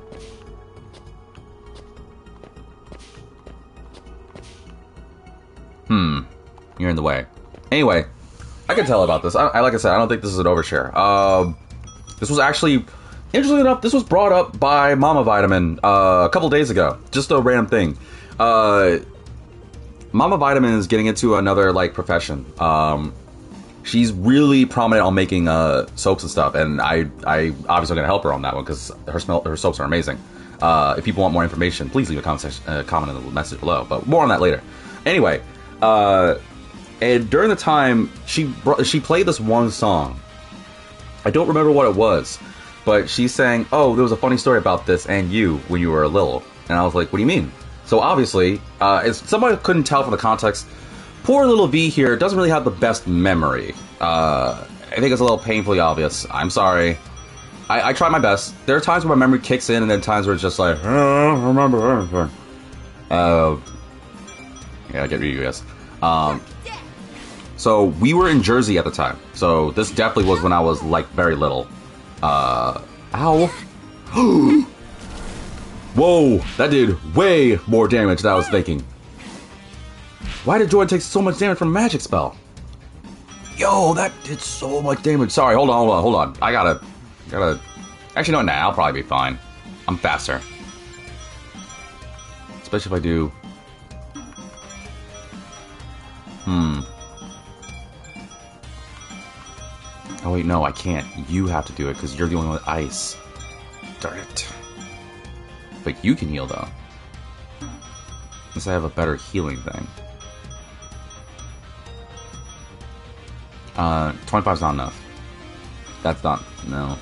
You're in the way. Anyway, I can tell about this. Like I said, I don't think this is an overshare. This was actually, interestingly enough, this was brought up by Mama Vitamin a couple days ago. Just a random thing. Mama Vitamin is getting into another like profession. She's really prominent on making soaps and stuff, and I obviously gonna help her on that one because her soaps are amazing. If people want more information, please leave a comment in the message below. But more on that later. Anyway, and during the time she played this one song. I don't remember what it was, but she's saying, "Oh, there was a funny story about this and you when you were little," and I was like, "What do you mean?" So obviously, if somebody couldn't tell from the context, poor little V here doesn't really have the best memory. I think it's a little painfully obvious. I'm sorry. I try my best. There are times where my memory kicks in, and then times where it's just like, I don't remember anything. Yeah, I get you guys. So we were in Jersey at the time. So this definitely was when I was like very little. Ow. Whoa, that did way more damage than I was thinking. Why did Jordan take so much damage from a magic spell? Yo, that did so much damage. Sorry, hold on. I gotta... Actually, no, I'll probably be fine. I'm faster. Especially if I do... Oh, wait, no, I can't. You have to do it, because you're the only one with ice. Darn it. But you can heal, though. Unless I have a better healing thing. 25's not enough. That's not... No.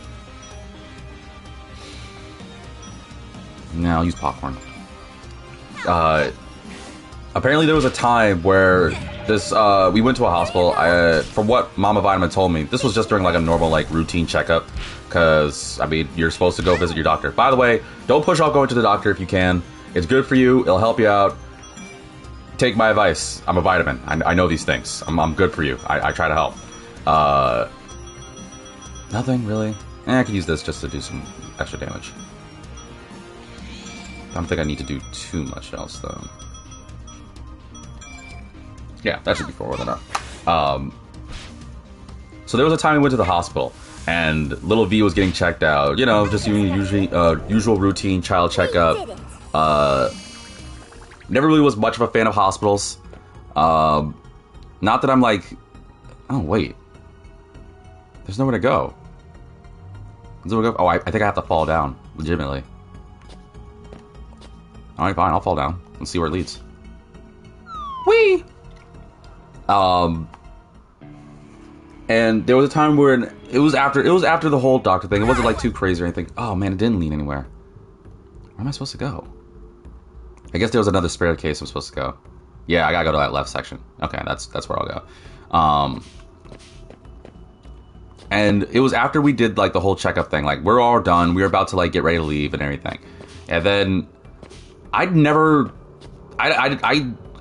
No, I'll use popcorn. Apparently there was a time where this, we went to a hospital. From what Mama Vitamin told me, this was just during like a normal like routine checkup. Because, I mean, you're supposed to go visit your doctor. By the way, don't push off going to the doctor if you can. It's good for you. It'll help you out. take my advice. I'm a vitamin. I know these things. I'm good for you. I try to help. Nothing really. I could use this just to do some extra damage. I don't think I need to do too much else though. Yeah, that should be forward enough. So there was a time we went to the hospital, and little V was getting checked out. You know, just usual routine child checkup. Never really was much of a fan of hospitals. Not that I'm like, oh wait, there's nowhere to go. Oh, I think I have to fall down, legitimately. Alright, fine, I'll fall down. Let's see where it leads. Whee! And there was a time where it was after the whole doctor thing. It wasn't like too crazy or anything. Oh man, it didn't lead anywhere. Where am I supposed to go? I guess there was another spare case I'm supposed to go. Yeah, I gotta go to that left section. Okay, that's where I'll go. And it was after we did like the whole checkup thing. Like we're all done. We were about to like get ready to leave and everything. And then I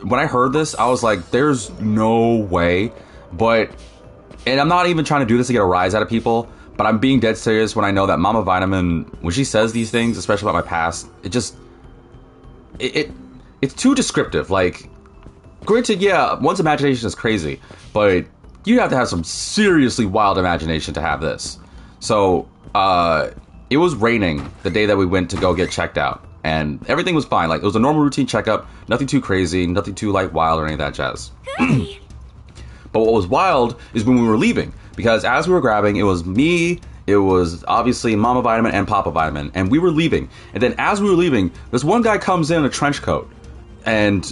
when I heard this, I was like, "There's no way." And I'm not even trying to do this to get a rise out of people, but I'm being dead serious when I know that Mama Vitamin, when she says these things, especially about my past, it's too descriptive. Like, granted, yeah, one's imagination is crazy, but you have to have some seriously wild imagination to have this. So, it was raining the day that we went to go get checked out, and everything was fine. Like, it was a normal routine checkup, nothing too crazy, nothing too, like, wild or any of that jazz. But what was wild is when we were leaving, because as we were grabbing, it was me, it was obviously Mama Vitamin and Papa Vitamin, and we were leaving. And then as we were leaving, this one guy comes in a trench coat, and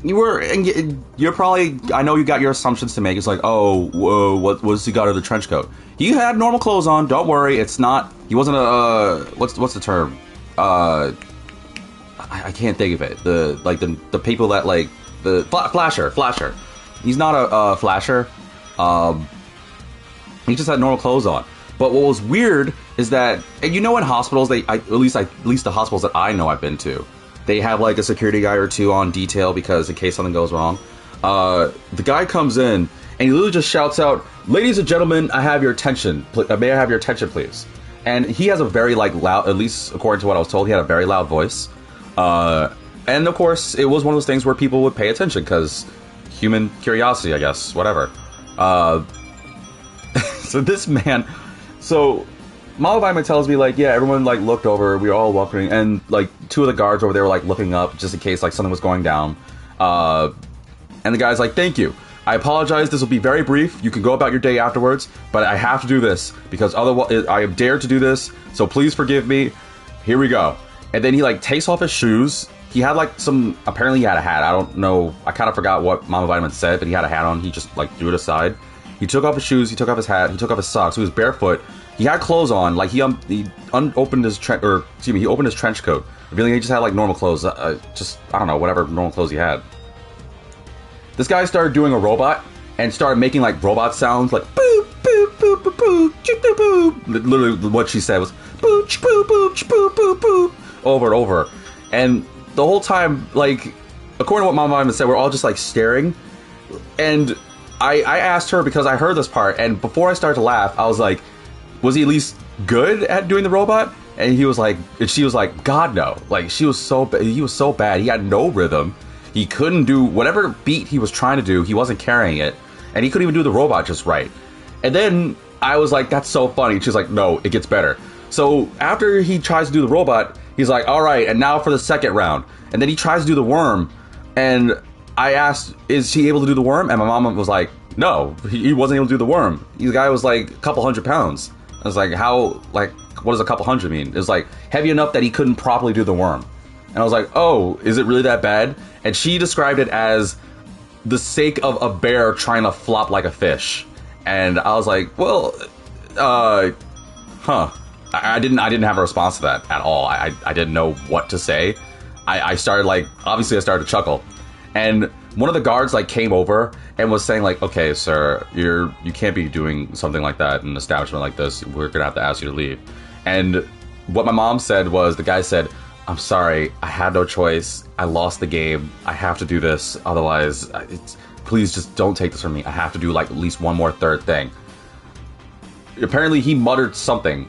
you're probably, I know you got your assumptions to make. It's like, oh, whoa, what's he got in the trench coat? He had normal clothes on. Don't worry, it's not. He wasn't a what's the term? I can't think of it. The people that like the flasher. He's not a flasher. He just had normal clothes on. But what was weird is that, and you know, in hospitals, at least the hospitals that I know I've been to, they have like a security guy or two on detail because in case something goes wrong. The guy comes in and he literally just shouts out, "Ladies and gentlemen, I have your attention. May I have your attention, please?" And he has a very like loud, at least according to what I was told, he had a very loud voice. And of course, it was one of those things where people would pay attention because human curiosity, I guess, whatever. So this man, Mama Vitamin tells me like, yeah, everyone like looked over, we were all walking, and like two of the guards over there were like looking up just in case like something was going down. And the guy's like, "Thank you. I apologize. This will be very brief. You can go about your day afterwards, but I have to do this because otherwise I am dared to do this. So please forgive me. Here we go." And then he like takes off his shoes. He had like apparently he had a hat. I don't know. I kind of forgot what Mama Vitamin said, but he had a hat on. He just like threw it aside. He took off his shoes. He took off his hat. He took off his socks. He was barefoot. He had clothes on. Like he opened his he opened his trench coat, revealing he just had like normal clothes. I don't know, whatever normal clothes he had. This guy started doing a robot and started making like robot sounds, like boop boop boop boop boop boop boop boop. Literally, what she said was boop boop boop boop boop boop over and over. And the whole time, like, according to what Mama Vitamin said, we're all just like staring. And I asked her because I heard this part, and before I started to laugh, I was like, was he at least good at doing the robot? And she was like, God no. Like he was so bad. He had no rhythm. He couldn't do whatever beat he was trying to do. He wasn't carrying it, and he couldn't even do the robot just right. And then I was like, that's so funny. She's like, no, it gets better. So after he tries to do the robot, he's like, all right, and now for the second round. And then he tries to do the worm, and I asked, is he able to do the worm? And my mom was like, no, he wasn't able to do the worm. The guy was like a couple 100 pounds. I was like, how, like, what does a couple 100 mean? It was like heavy enough that he couldn't properly do the worm. And I was like, oh, is it really that bad? And she described it as the sake of a bear trying to flop like a fish. And I was like, well, I didn't have a response to that at all. I didn't know what to say. I started to chuckle. And one of the guards like came over and was saying like, okay, sir, you can't be doing something like that in an establishment like this. We're gonna have to ask you to leave. And what my mom said was, the guy said, I'm sorry, I had no choice. I lost the game. I have to do this. Otherwise, please just don't take this from me. I have to do like at least one more third thing. Apparently, he muttered something.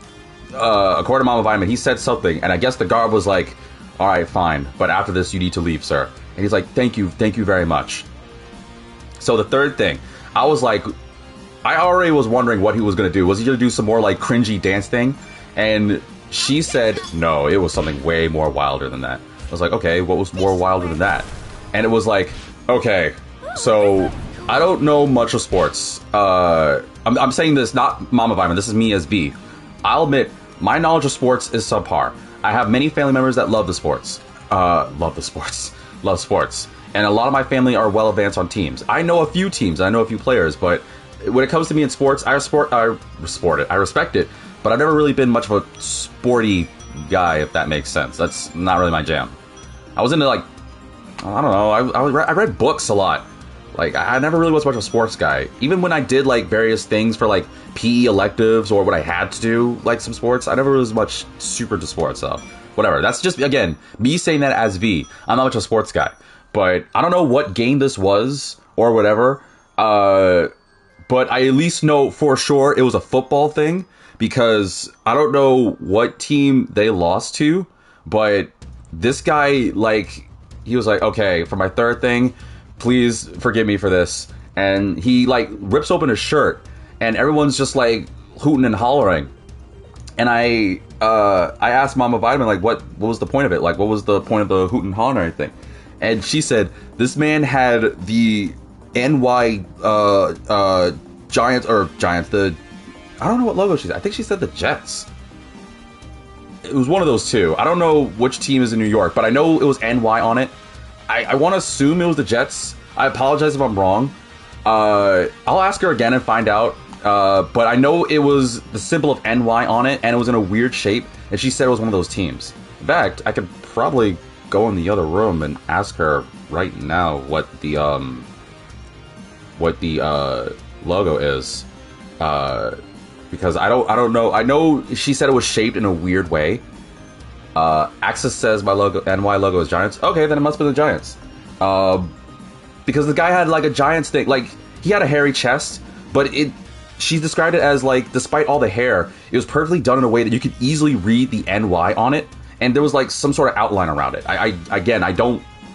According to Mama Vitamin, he said something, and I guess the guard was like, "All right, fine, but after this, you need to leave, sir." And he's like, thank you very much." So the third thing, I was like, I already was wondering what he was going to do. Was he going to do some more like cringy dance thing? And she said, no, it was something way more wilder than that. I was like, okay, what was more wilder than that? And it was like, okay, so I don't know much of sports. I'm saying this, not Mama Vitamin, this is me as B. I'll admit, my knowledge of sports is subpar. I have many family members that love sports. And a lot of my family are well advanced on teams. I know a few teams, I know a few players, but when it comes to me in sports, I respect it, but I've never really been much of a sporty guy, if that makes sense. That's not really my jam. I was into like, I don't know, I read books a lot. Like, I never really was much of a sports guy. Even when I did like various things for like PE electives or when I had to do like some sports, I never was much super into sports, so whatever. That's just, again, me saying that as V. I'm not much of a sports guy. But I don't know what game this was or whatever. But I at least know for sure it was a football thing, because I don't know what team they lost to, but this guy, like, he was like, okay, for my third thing, please forgive me for this. And he like rips open his shirt and everyone's just like hooting and hollering. And I asked Mama Vitamin, like, what was the point of it? Like, what was the point of the hooting and hollering and everything? And she said, this man had the NY Giants, I don't know what logo she said. I think she said the Jets. It was one of those two. I don't know which team is in New York, but I know it was NY on it. I want to assume it was the Jets. I apologize if I'm wrong. I'll ask her again and find out. But I know it was the symbol of NY on it, and it was in a weird shape, and she said it was one of those teams. In fact, I could probably go in the other room and ask her right now what the logo is. Because I don't know. I know she said it was shaped in a weird way. Axis says my logo, NY logo is Giants. Okay, then it must be the Giants. Because the guy had like a Giants thing. Like, he had a hairy chest, but she described it as like, despite all the hair, it was perfectly done in a way that you could easily read the NY on it, and there was like some sort of outline around it. I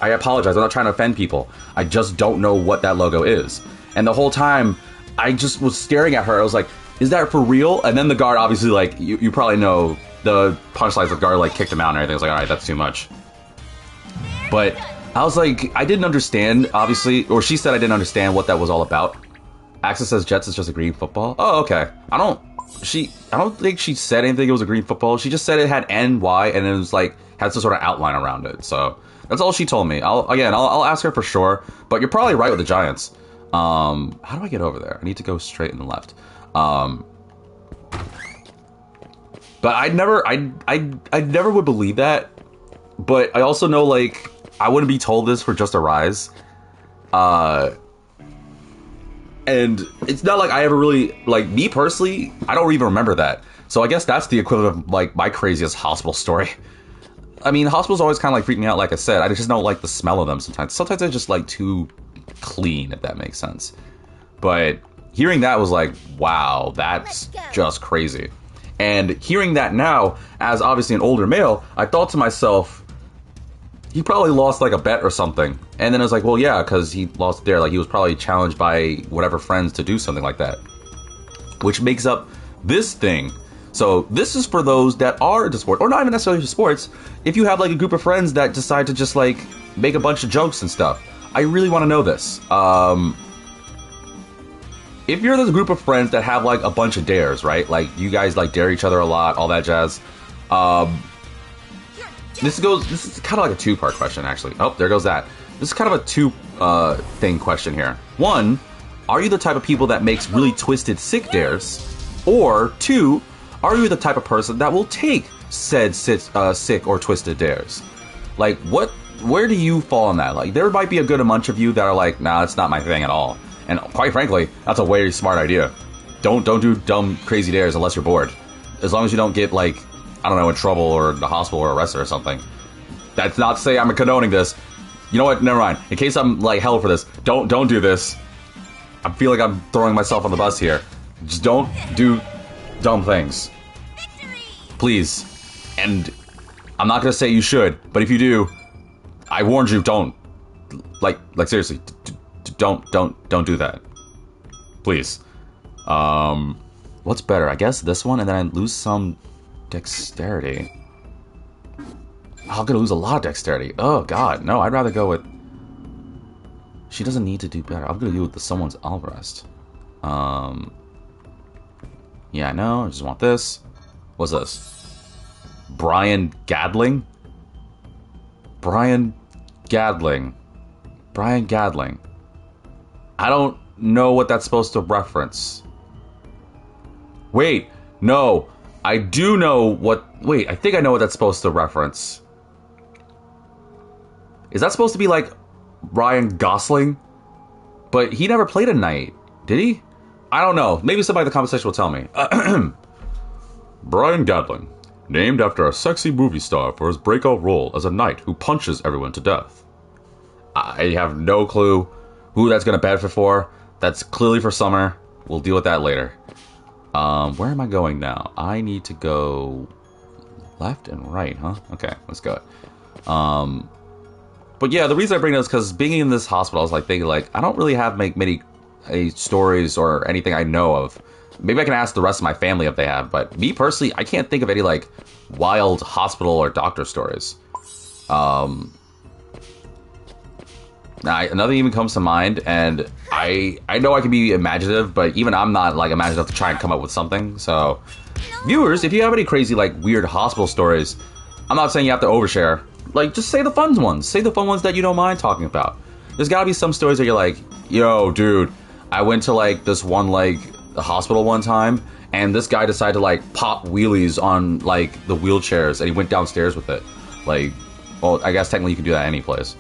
apologize. I'm not trying to offend people. I just don't know what that logo is. And the whole time, I just was staring at her. I was like, is that for real? And then the guard, obviously, like, you probably know the punchlines. The guard like kicked him out and everything. I was like, all right, that's too much. But I was like, I didn't understand, obviously, or she said I didn't understand what that was all about. Axis says Jets is just a green football. Oh, okay. I don't think she said anything it was a green football. She just said it had NY and it was like, had some sort of outline around it. So that's all she told me. I'll ask her for sure, but you're probably right with the Giants. How do I get over there? I need to go straight and left. But I never would believe that. But I also know, like, I wouldn't be told this for just a rise. And it's not like I ever really, like, me personally, I don't even remember that. So I guess that's the equivalent of, like, my craziest hospital story. I mean, hospitals always kind of, like, freak me out, like I said. I just don't like the smell of them sometimes. Sometimes they're just, like, too clean, if that makes sense. But hearing that was like, wow, that's just crazy. And hearing that now, as obviously an older male, I thought to myself, he probably lost like a bet or something. And then I was like, well, yeah, because he lost there. Like, he was probably challenged by whatever friends to do something like that. Which makes up this thing. So this is for those that are into sports, or not even necessarily into sports. If you have like a group of friends that decide to just like make a bunch of jokes and stuff, I really want to know this. If you're this group of friends that have like a bunch of dares, right? Like, you guys like dare each other a lot, all that jazz. This is kind of like a two-part question, actually. Oh, there goes that. This is kind of a two-thing question here. One, are you the type of people that makes really twisted, sick dares? Or two, are you the type of person that will take said sick or twisted dares? Like, where do you fall on that? Like, there might be a good bunch of you that are like, nah, it's not my thing at all. And quite frankly, that's a very smart idea. Don't do dumb, crazy dares unless you're bored. As long as you don't get, like, I don't know, in trouble or the hospital or arrested or something. That's not to say I'm condoning this. You know what? Never mind. In case I'm like hell for this, don't do this. I feel like I'm throwing myself on the bus here. Just don't do dumb things. Please. And I'm not gonna say you should, but if you do, I warned you, don't. Like seriously, don't do that. Please. What's better? I guess this one, and then I lose some dexterity. I'm gonna lose a lot of dexterity. Oh god, no, I'd rather go with... She doesn't need to do better. I'm gonna go with the someone's all rest. Yeah, no, I just want this. What's this? Brian Gadling? Brian Gadling. I don't know what that's supposed to reference. Wait, no. I do know what... Wait, I think I know what that's supposed to reference. Is that supposed to be like Ryan Gosling? But he never played a knight, did he? I don't know. Maybe somebody in the comment section will tell me. Brian Gadling, named after a sexy movie star for his breakout role as a knight who punches everyone to death. I have no clue who that's going to benefit for. That's clearly for summer. We'll deal with that later. Where am I going now? I need to go left and right, huh? Okay, let's go. But yeah, the reason I bring it up is because being in this hospital, I was like thinking, like, I don't really have many stories or anything I know of. Maybe I can ask the rest of my family if they have, but me personally, I can't think of any like wild hospital or doctor stories. Nothing even comes to mind, and I know I can be imaginative, but even I'm not like imaginative to try and come up with something. So, viewers, if you have any crazy like weird hospital stories, I'm not saying you have to overshare. Like, just say the fun ones. Say the fun ones that you don't mind talking about. There's gotta be some stories that you're like, yo, dude, I went to like this one like the hospital one time, and this guy decided to like pop wheelies on like the wheelchairs, and he went downstairs with it. Like, well, I guess technically you can do that any place.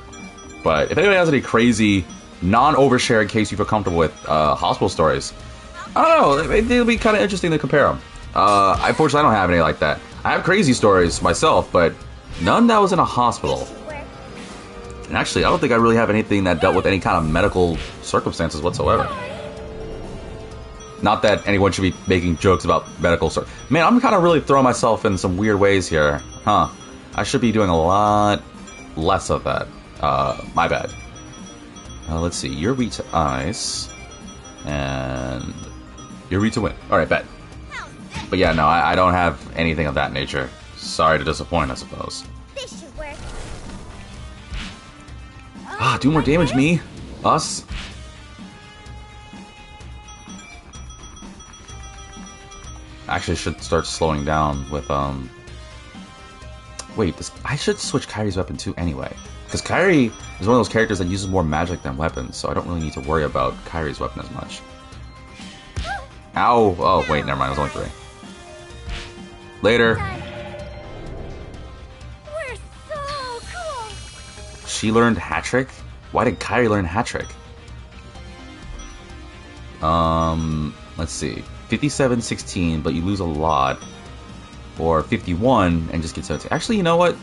But if anybody has any crazy, non-overshare in case you feel comfortable with hospital stories, I don't know, it'll be kind of interesting to compare them. Unfortunately, I don't have any like that. I have crazy stories myself, but none that was in a hospital. And actually, I don't think I really have anything that dealt with any kind of medical circumstances whatsoever. Not that anyone should be making jokes about medical stories. Man, I'm kind of really throwing myself in some weird ways here. Huh. I should be doing a lot less of that. My bad. Let's see. You're weak to ice. And you're weak to wind. Alright, bet. But yeah, no, I don't have anything of that nature. Sorry to disappoint, I suppose. This should work. Do more damage, me. Us. Actually, I should start slowing down with, Wait, I should switch Kyrie's weapon too anyway. Because Kyrie is one of those characters that uses more magic than weapons, so I don't really need to worry about Kyrie's weapon as much. Ow! Oh, wait, never mind, it was only 3. Later. We're so cool. She learned hat trick? Why did Kyrie learn hat trick? Let's see. 57, 16, but you lose a lot. Or 51 and just get 17. Actually, you know what?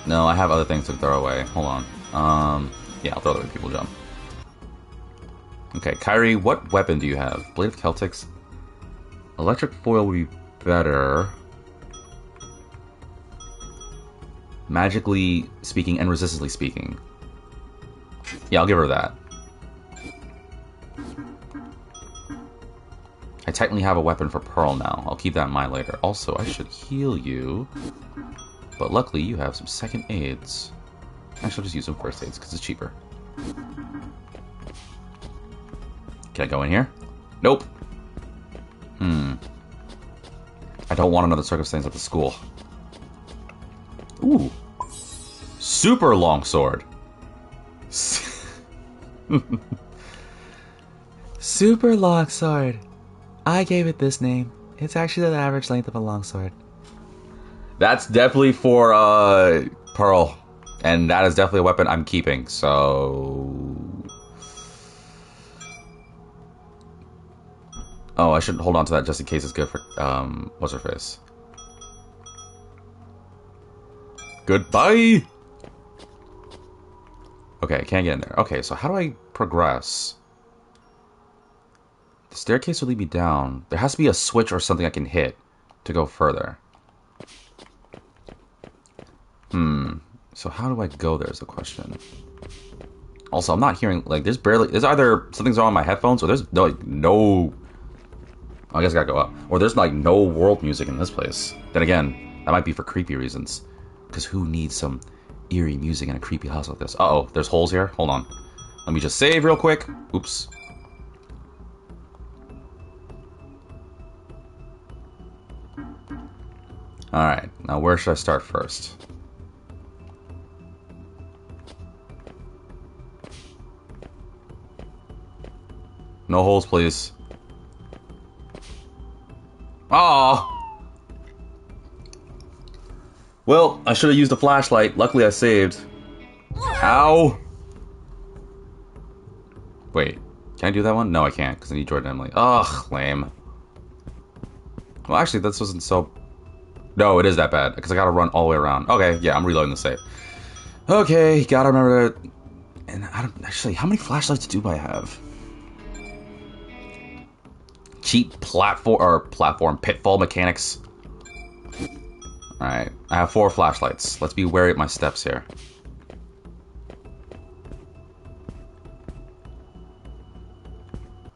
No, I have other things to throw away. Hold on. Yeah, I'll throw away people jump. Okay, Kyrie, what weapon do you have? Blade of Celtics? Electric foil would be better. Magically speaking and resistantly speaking. Yeah, I'll give her that. I technically have a weapon for Pearl now. I'll keep that in mind later. Also, I should heal you. But luckily, you have some second aids. Actually, I'll just use some first aids because it's cheaper. Can I go in here? Nope. I don't want another circumstance at the school. Ooh. Super longsword. Super longsword. I gave it this name. It's actually the average length of a longsword. That's definitely for Pearl. And that is definitely a weapon I'm keeping, so... Oh, I should hold on to that just in case it's good for, what's her face? Goodbye! Okay, I can't get in there. Okay, so how do I progress? The staircase will lead me down. There has to be a switch or something I can hit to go further. So how do I go there is the question. Also, I'm not hearing, like, there's either something's wrong with my headphones, or there's, like, no... I guess I gotta go up. Or there's, like, no world music in this place. Then again, that might be for creepy reasons. Because who needs some eerie music in a creepy house like this? Uh-oh, there's holes here? Hold on. Let me just save real quick. Oops. Alright, now where should I start first? No holes, please. Ah. Well, I should have used a flashlight. Luckily, I saved. Ow! Wait, can I do that one? No, I can't, because I need Jordan Emily. Ugh, lame. Well, actually, this wasn't so... No, it is that bad, because I gotta run all the way around. Okay, yeah, I'm reloading the save. Okay, gotta remember to... And I don't... Actually, how many flashlights do I have? Cheap platform pitfall mechanics. Alright, I have 4 flashlights. Let's be wary of my steps here.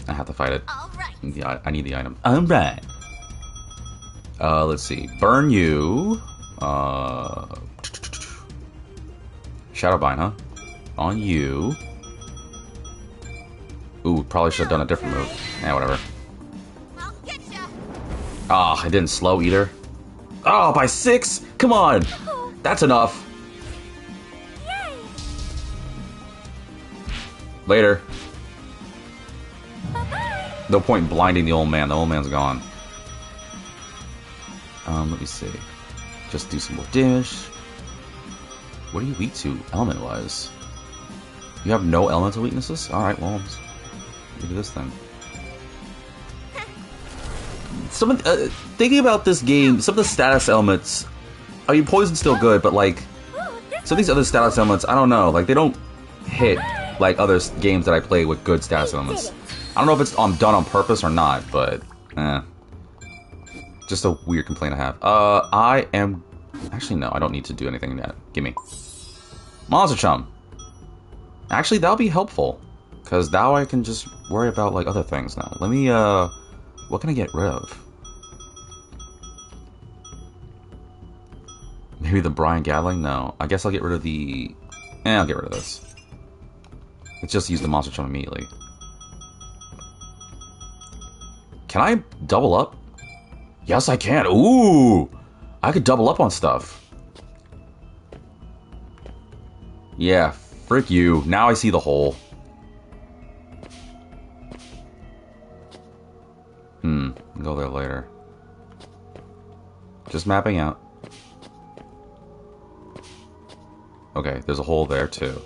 I have to fight it. All right. Yeah, I need the item. Alright. Let's see. Burn you. Shadowbind, huh? On you. Ooh, probably should have done a different move. Yeah, whatever. I'll get ya. Ah, I didn't slow either. Oh, by 6? Come on! That's enough. Yay. Later. Bye-bye. No point in blinding the old man. The old man's gone. Let me see. Just do some more damage. What are you weak to, element-wise? You have no elemental weaknesses? Alright, well, look at this then. Thinking about this game, some of the status elements... I mean, poison's still good, but, like... Some of these other status elements, I don't know. Like, they don't hit like other games that I play with good status elements. I don't know if it's done on purpose or not, but... Just a weird complaint I have. I am... Actually, no, I don't need to do anything yet. Gimme. Monster Chum! Actually, that'll be helpful. Because now I can just worry about, like, other things now. Let me, what can I get rid of? Maybe the Brian Gatling? No. I guess I'll get rid of the... I'll get rid of this. Let's just use the Monster Chum immediately. Can I double up? Yes, I can. Ooh! I could double up on stuff. Yeah, frick you. Now I see the hole. Go there later. Just mapping out. Okay, there's a hole there too.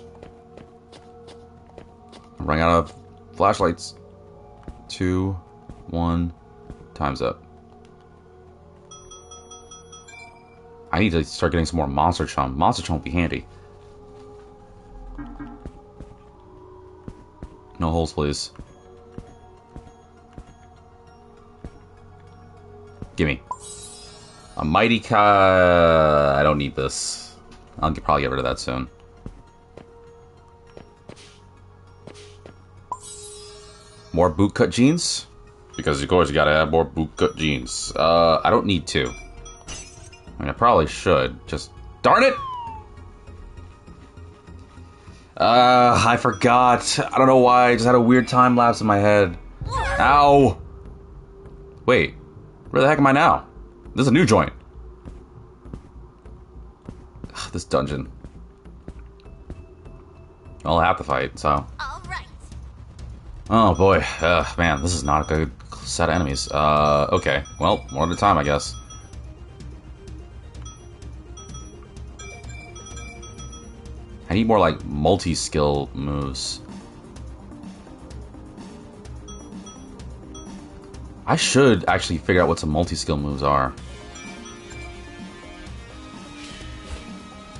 I'm running out of flashlights. 2, 1, time's up. I need to start getting some more Monster Chum. Monster Chum will be handy. No holes, please. Gimme. A Mighty I don't need this. I'll probably get rid of that soon. More bootcut jeans? Because of course you gotta have more bootcut jeans. I don't need 2. I mean, I probably should. Just... Darn it! I forgot. I don't know why. I just had a weird time lapse in my head. Ow! Wait. Where the heck am I now? This is a new joint. Ugh, this dungeon. I'll have to fight, so... All right. Oh boy. Man, this is not a good set of enemies. Okay. Well, one at a time, I guess. I need more, like, multi-skill moves. I should actually figure out what some multi-skill moves are.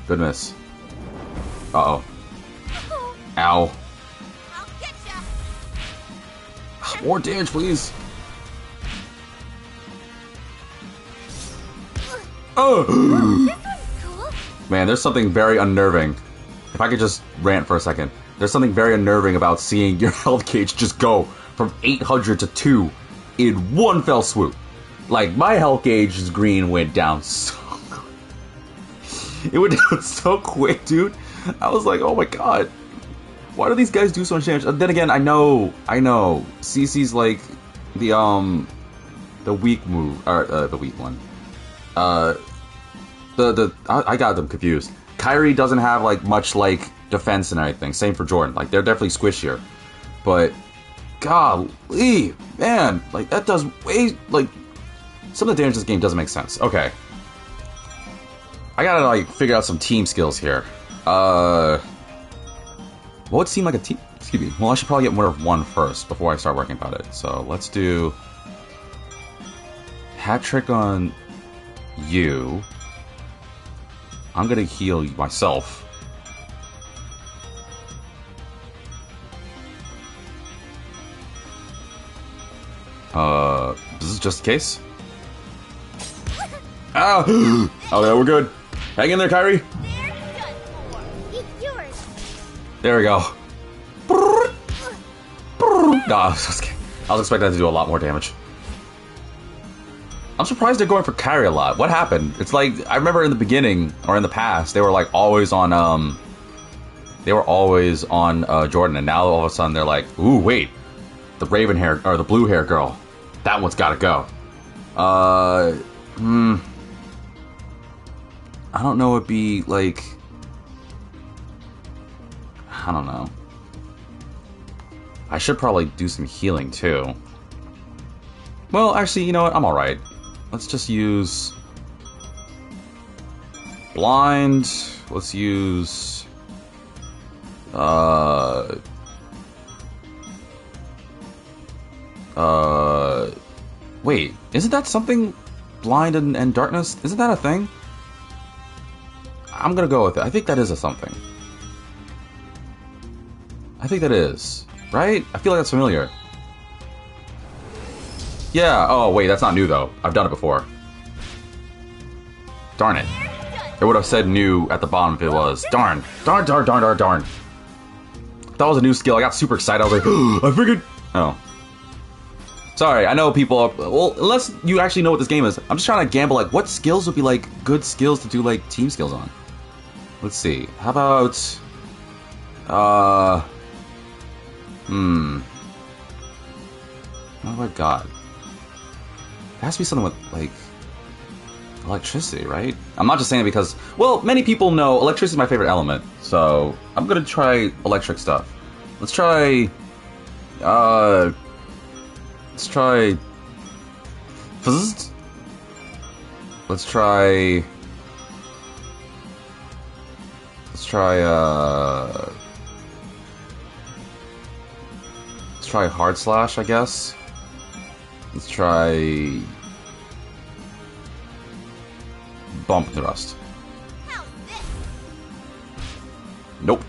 Good miss. Uh-oh. Ow. I'll get ya. More damage, please. Oh! This one's cool. Man, there's something very unnerving. If I could just rant for a second. There's something very unnerving about seeing your health gauge just go from 800 to 2 in one fell swoop. Like, my health gauge's green went down so quick. It went down so quick, dude. I was like, oh my god. Why do these guys do so much damage? Then again, I know. CC's like the weak move, or the weak one. I got them confused. Kyrie doesn't have like much like defense and everything. Same for Jordan. Like they're definitely squishier. But golly, man, like that does way like some of the damage in this game doesn't make sense. Okay. I gotta like figure out some team skills here. What would seem like a team? Excuse me. Well, I should probably get winner of one first before I start working about it. So let's do hat trick on you. I'm gonna heal myself. This is just the case. Ah! Okay, we're good. Hang in there, Kyrie. They're done for. It's yours. There we go. Nah, I was expecting that to do a lot more damage. I'm surprised they're going for Kyrie a lot. What happened? It's like I remember in the beginning or in the past they were like always on Jordan, and now all of a sudden they're like, ooh, wait, the raven hair or the blue hair girl, that one's got to go. I don't know. It'd be like, I don't know. I should probably do some healing too. Well, actually, you know what? I'm all right. Let's just use blind. Let's use wait, isn't that something? Blind and darkness? Isn't that a thing? I'm gonna go with it. I think that is a something. I think that is. Right? I feel like that's familiar. Yeah, oh wait, that's not new though. I've done it before. Darn it. It would have said new at the bottom if it was. Darn. Darn. That was a new skill. I got super excited. I was like, I figured... Oh. Sorry, I know people are... Well, unless you actually know what this game is. I'm just trying to gamble, like, what skills would be, like, good skills to do, like, team skills on? Let's see. How about... What have I got? It has to be something with, like, electricity, right? I'm not just saying it because, well, many people know electricity is my favorite element, so I'm gonna try electric stuff. Let's try, Let's try... Let's try hard slash, I guess. Let's try bump thrust. Nope.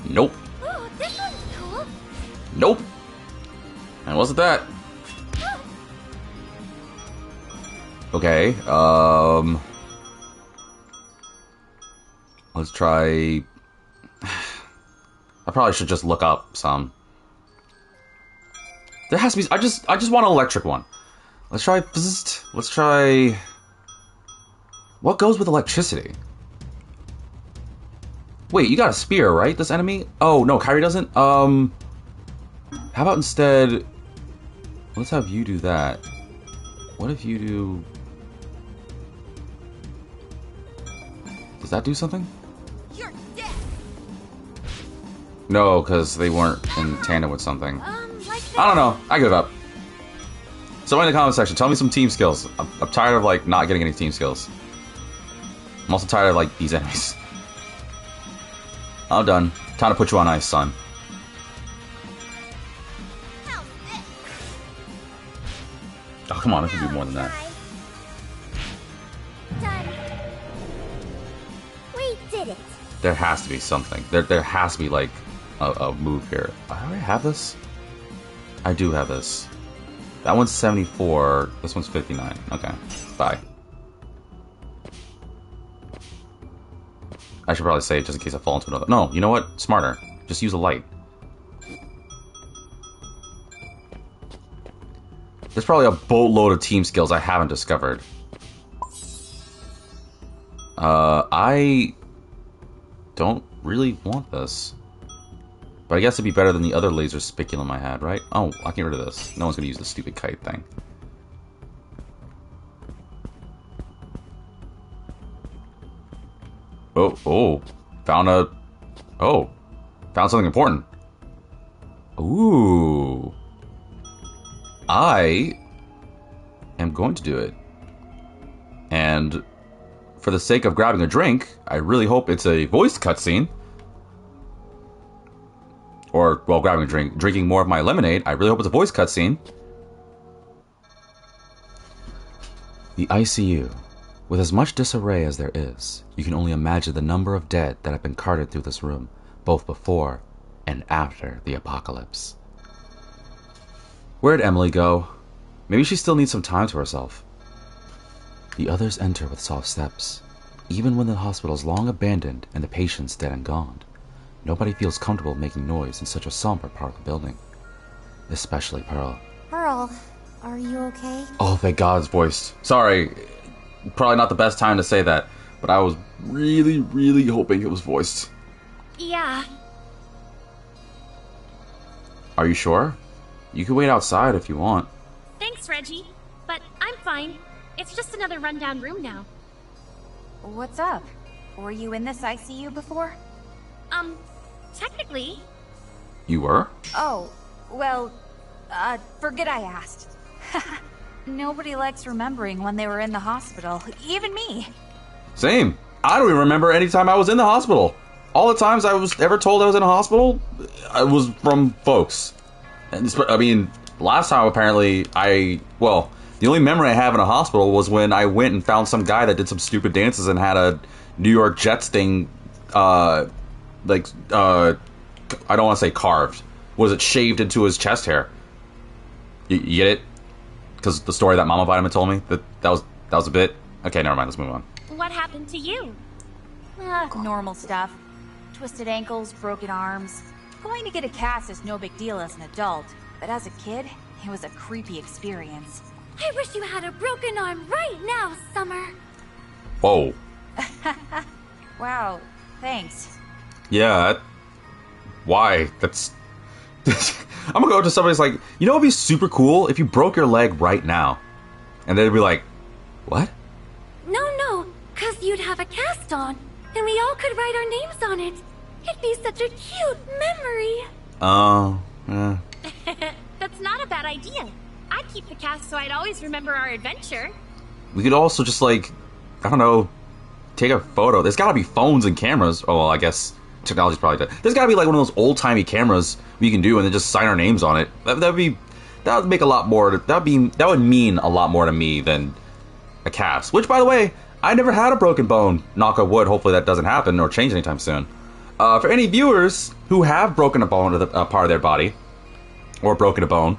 Nope. Oh, this one's cool. Nope. And wasn't that? Okay, let's try... I probably should just look up some. There has to be... I just want an electric one. Let's try... Let's try... What goes with electricity? Wait, you got a spear, right? This enemy? Oh, no, Kyrie doesn't? How about instead... Let's have you do that. What if you do... Does that do something? You're dead. No, because they weren't in tandem with something. Like I don't know. I give it up. So in the comment section, tell me some team skills. I'm tired of like not getting any team skills. I'm also tired of like these enemies. I'm done. Time to put you on ice, son. Oh, come on, I can do more than that. Done. There has to be something. There has to be, like, a move here. Do I have this? I do have this. That one's 74. This one's 59. Okay. Bye. I should probably save just in case I fall into another. No, you know what? Smarter. Just use a light. There's probably a boatload of team skills I haven't discovered. I don't really want this. But I guess it'd be better than the other laser spiculum I had, right? Oh, I can get rid of this. No one's gonna use this stupid kite thing. Oh, found something important. Ooh. I am going to do it. And for the sake of grabbing a drink, I really hope it's a voiced cutscene. Or, well, grabbing a drink, drinking more of my lemonade, I really hope it's a voiced cutscene. The ICU. With as much disarray as there is, you can only imagine the number of dead that have been carted through this room, both before and after the apocalypse. Where'd Emily go? Maybe she still needs some time to herself. The others enter with soft steps. Even when the hospital is long abandoned and the patients dead and gone, nobody feels comfortable making noise in such a somber part of the building. Especially Pearl. Pearl, are you okay? Oh, thank God it's voiced. Sorry, probably not the best time to say that, but I was really, really hoping it was voiced. Yeah. Are you sure? You can wait outside if you want. Thanks, Reggie. But I'm fine. It's just another rundown room now. What's up? Were you in this ICU before? Technically. You were? Oh, well, forget I asked. Nobody likes remembering when they were in the hospital, even me. Same. I don't even remember any time I was in the hospital. All the times I was ever told I was in a hospital, I was from folks. And I mean, last time apparently the only memory I have in a hospital was when I went and found some guy that did some stupid dances and had a New York Jets thing, I don't want to say carved. Was it shaved into his chest hair? You get it? Because the story that Mama Vitamin told me, that was a bit. Okay, never mind, let's move on. What happened to you? Normal stuff. Twisted ankles, broken arms. Going to get a cast is no big deal as an adult, but as a kid, it was a creepy experience. I wish you had a broken arm right now, Summer. Whoa. Wow, thanks. Yeah, why? That's... I'm gonna go to somebody's like, you know what would be super cool if you broke your leg right now? And they'd be like, what? No, cause you'd have a cast on, and we all could write our names on it. It'd be such a cute memory. Oh, yeah. That's not a bad idea. I'd keep the cast so I'd always remember our adventure. We could also just, like, I don't know, take a photo. There's gotta be phones and cameras. Oh, well, I guess technology's probably dead. There's gotta be, like, one of those old-timey cameras we can do and then just sign our names on it. That would make a lot more, that would mean a lot more to me than a cast. Which, by the way, I never had a broken bone. Knock on wood, hopefully that doesn't happen or change anytime soon. For any viewers who have broken a bone or a part of their body, or broken a bone,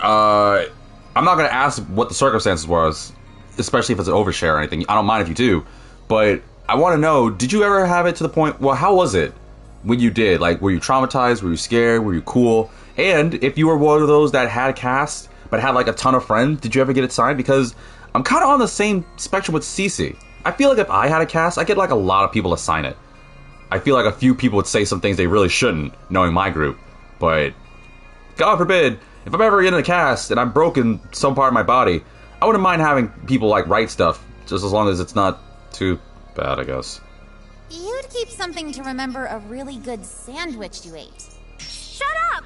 I'm not going to ask what the circumstances was, especially if it's an overshare or anything. I don't mind if you do, but I want to know, did you ever have it to the point, well, how was it when you did? Like, were you traumatized? Were you scared? Were you cool? And if you were one of those that had cast, but had like a ton of friends, did you ever get it signed? Because I'm kind of on the same spectrum with Cece. I feel like if I had a cast, I get like a lot of people to sign it. I feel like a few people would say some things they really shouldn't, knowing my group. But, God forbid, if I'm ever in a cast and I'm broken some part of my body, I wouldn't mind having people like write stuff, just as long as it's not too bad, I guess. You'd keep something to remember a really good sandwich you ate. Shut up!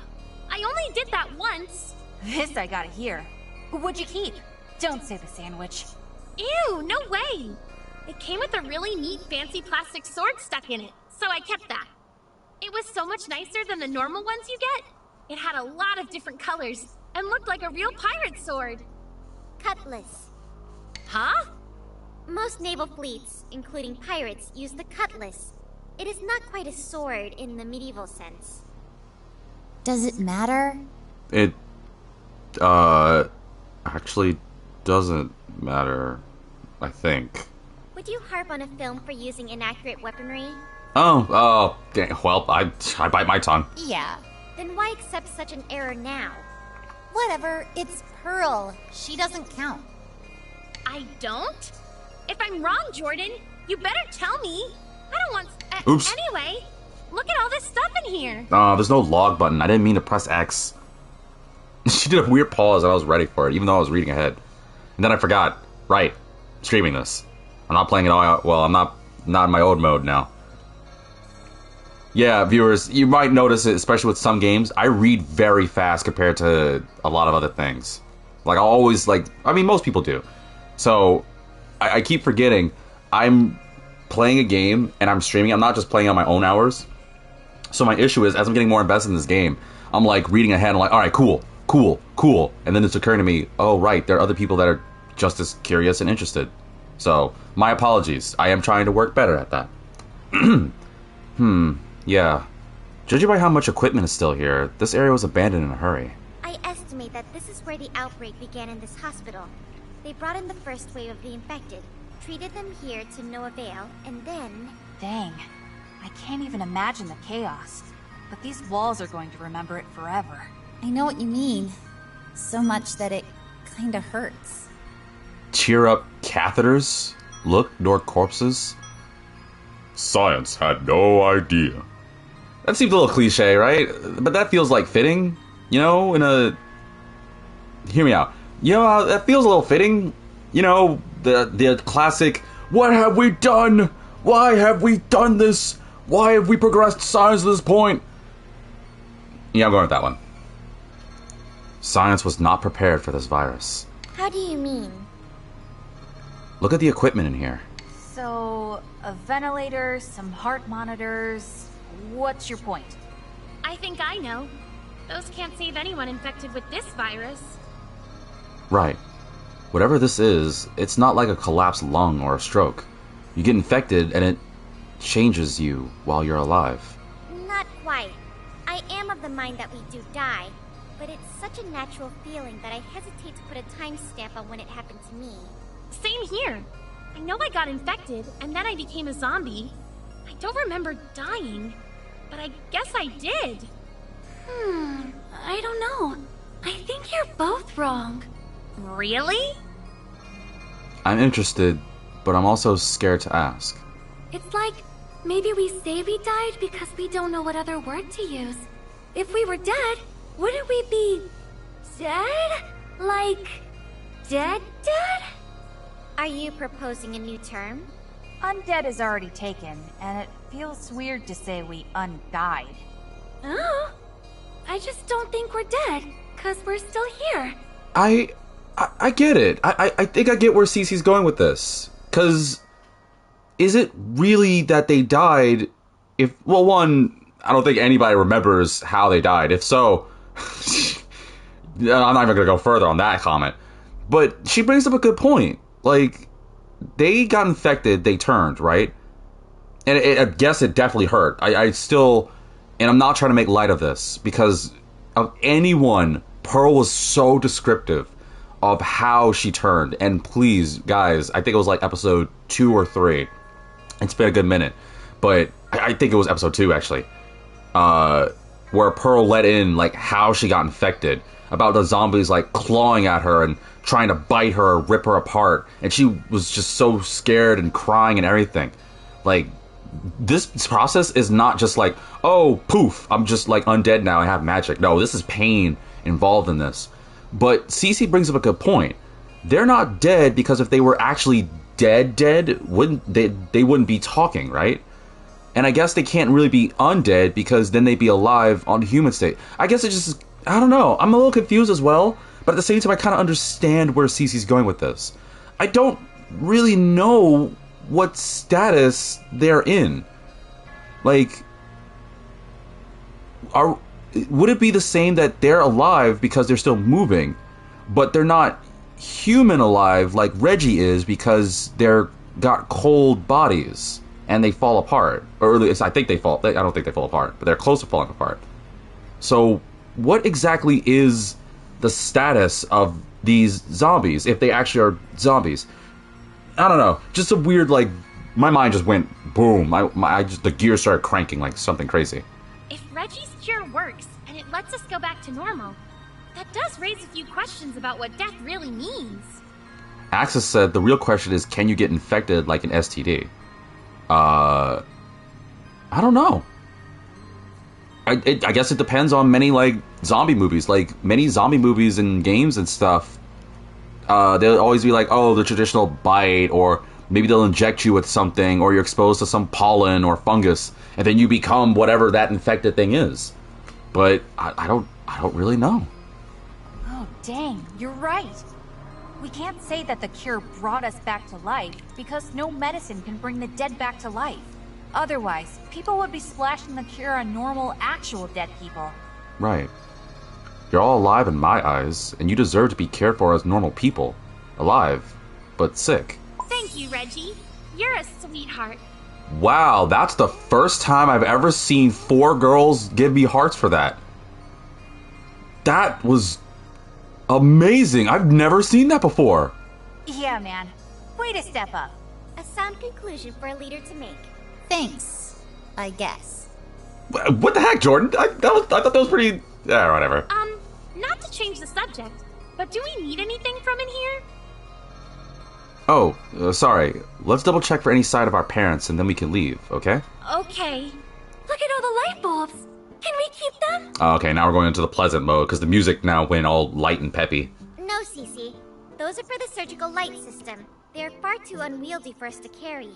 I only did that once. This I gotta hear. What'd you keep? Don't say the sandwich. Ew, no way! It came with a really neat fancy plastic sword stuck in it, so I kept that. It was so much nicer than the normal ones you get. It had a lot of different colors and looked like a real pirate sword. Cutlass. Huh? Most naval fleets, including pirates, use the cutlass. It is not quite a sword in the medieval sense. Does it matter? It, actually doesn't matter, I think. Would you harp on a film for using inaccurate weaponry? Oh, well, I bite my tongue. Yeah. Then why accept such an error now? Whatever, it's Pearl. She doesn't count. I don't? If I'm wrong, Jordan, you better tell me. I don't want... Oops. Anyway, look at all this stuff in here. There's no log button. I didn't mean to press X. She did a weird pause and I was ready for it, even though I was reading ahead. And then I forgot. Right. Streaming this. I'm not playing it all out. Well, I'm not in my old mode now. Yeah, viewers, you might notice it, especially with some games. I read very fast compared to a lot of other things. Like, I'll always, most people do. So, I keep forgetting I'm playing a game and I'm streaming. I'm not just playing on my own hours. So my issue is, as I'm getting more invested in this game, I'm, reading ahead. I'm like, all right, cool. And then it's occurring to me, oh, right, there are other people that are just as curious and interested. So, my apologies. I am trying to work better at that. Yeah. Judging by how much equipment is still here, this area was abandoned in a hurry. I estimate that this is where the outbreak began in this hospital. They brought in the first wave of the infected, treated them here to no avail, and then... Dang. I can't even imagine the chaos. But these walls are going to remember it forever. I know what you mean. So much that it kinda hurts. Cheer up catheters? Look, nor corpses? Science had no idea. That seems a little cliche, right? But that feels fitting, in a... Hear me out. You know how that feels a little fitting? The classic, what have we done? Why have we done this? Why have we progressed science to this point? Yeah, I'm going with that one. Science was not prepared for this virus. How do you mean? Look at the equipment in here. So, a ventilator, some heart monitors... What's your point? I think I know. Those can't save anyone infected with this virus. Right. Whatever this is, it's not like a collapsed lung or a stroke. You get infected and it changes you while you're alive. Not quite. I am of the mind that we do die, but it's such a natural feeling that I hesitate to put a timestamp on when it happened to me. Same here. I know I got infected, and then I became a zombie. I don't remember dying, but I guess I did. I don't know. I think you're both wrong. Really? I'm interested, but I'm also scared to ask. It's like, maybe we say we died because we don't know what other word to use. If we were dead, wouldn't we be... dead? Like... dead? Are you proposing a new term? Undead is already taken, and it feels weird to say we undied. Oh, I just don't think we're dead, because we're still here. I get it. I think I get where Cece's going with this. Because is it really that they died if... Well, one, I don't think anybody remembers how they died. If so, I'm not even going to go further on that comment. But she brings up a good point. They got infected, they turned, right? And I guess it definitely hurt. I still... And I'm not trying to make light of this, because of anyone, Pearl was so descriptive of how she turned. And please, guys, I think it was episode 2 or 3. It's been a good minute. But I think it was episode 2, actually. Where Pearl let in, how she got infected. About the zombies, clawing at her and trying to bite her or rip her apart. And she was just so scared and crying and everything. This process is not just oh, poof, I'm just undead now, I have magic. No, this is pain involved in this. But Cece brings up a good point. They're not dead because if they were actually dead, wouldn't they wouldn't be talking, right? And I guess they can't really be undead because then they'd be alive on human state. I guess it just... I don't know. I'm a little confused as well, but at the same time, I kind of understand where Cece's going with this. I don't really know what status they're in. Would it be the same that they're alive because they're still moving, but they're not human alive like Reggie is because they're got cold bodies? and they fall apart. Or at least I think they fall. I don't think they fall apart, but they're close to falling apart. So what exactly is the status of these zombies, if they actually are zombies? I don't know. Just a weird, like, my mind just went boom. The gears started cranking like something crazy. If Reggie's cure works and it lets us go back to normal, that does raise a few questions about what death really means. Axis said the real question is, can you get infected like an STD? I don't know. I guess it depends on many, like, zombie movies. Like, many zombie movies and games and stuff, they'll always be like, oh, the traditional bite, or maybe they'll inject you with something, or you're exposed to some pollen or fungus, and then you become whatever that infected thing is. But I don't really know. Oh, dang, you're right. We can't say that the cure brought us back to life, because no medicine can bring the dead back to life. Otherwise, people would be splashing the cure on normal, actual dead people. Right. You're all alive in my eyes, and you deserve to be cared for as normal people. Alive, but sick. Thank you, Reggie. You're a sweetheart. Wow, that's the first time I've ever seen 4 girls give me hearts for that. That was amazing. I've never seen that before. Yeah, man. Way to step up. A sound conclusion for a leader to make. Thanks, I guess. What the heck, Jordan? I thought that was pretty... Yeah, whatever. Not to change the subject, but do we need anything from in here? Oh, sorry. Let's double check for any sign of our parents, and then we can leave, okay? Okay. Look at all the light bulbs. Can we keep them? Okay, now we're going into the pleasant mode, because the music now went all light and peppy. No, Cece. Those are for the surgical light system. They are far too unwieldy for us to carry.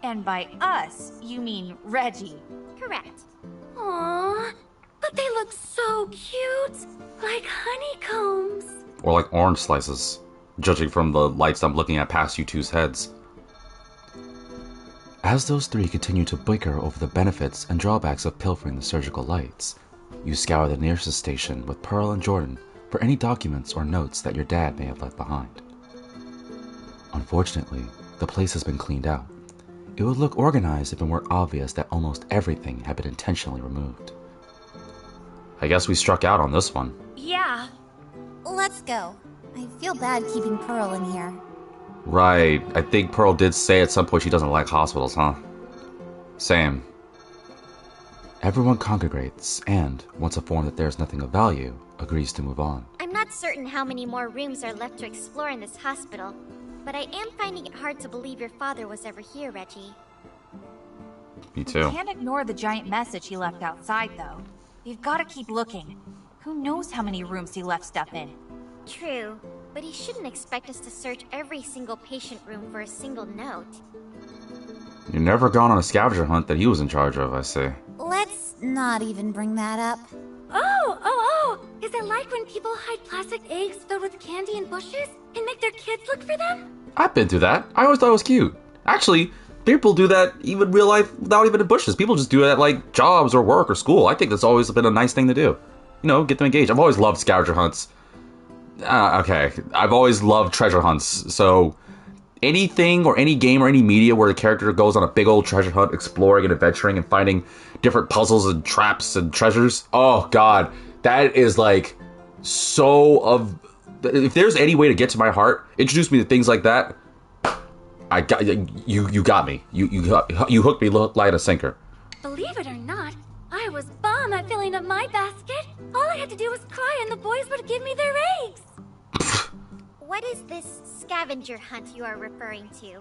And by us, you mean Reggie. Correct. Aww, but they look so cute. Like honeycombs. Or like orange slices, judging from the lights I'm looking at past you two's heads. As those 3 continue to bicker over the benefits and drawbacks of pilfering the surgical lights, you scour the nearest station with Pearl and Jordan for any documents or notes that your dad may have left behind. Unfortunately, the place has been cleaned out. It would look organized if it were obvious that almost everything had been intentionally removed. I guess we struck out on this one. Yeah. Let's go. I feel bad keeping Pearl in here. Right. I think Pearl did say at some point she doesn't like hospitals, huh? Same. Everyone congregates and, once informed that there is nothing of value, agrees to move on. I'm not certain how many more rooms are left to explore in this hospital, but I am finding it hard to believe your father was ever here, Reggie. Me too. Can't ignore the giant message he left outside, though. We've got to keep looking. Who knows how many rooms he left stuff in? True, but he shouldn't expect us to search every single patient room for a single note. You've never gone on a scavenger hunt that he was in charge of, I see. Let's not even bring that up. Oh! Is it like when people hide plastic eggs filled with candy in bushes and make their kids look for them? I've been through that. I always thought it was cute. Actually, people do that even in real life without even in bushes. People just do that at, like, jobs or work or school. I think that's always been a nice thing to do. You know, get them engaged. I've always loved scavenger hunts. Okay. I've always loved treasure hunts. So, anything or any game or any media where the character goes on a big old treasure hunt, exploring and adventuring and finding different puzzles and traps and treasures. Oh, God. That is, like, so of... If there's any way to get to my heart, introduce me to things like that. I got you got me. You hooked me like a sinker. Believe it or not, I was bomb at filling up my basket. All I had to do was cry and the boys would give me their eggs. What is this scavenger hunt you are referring to?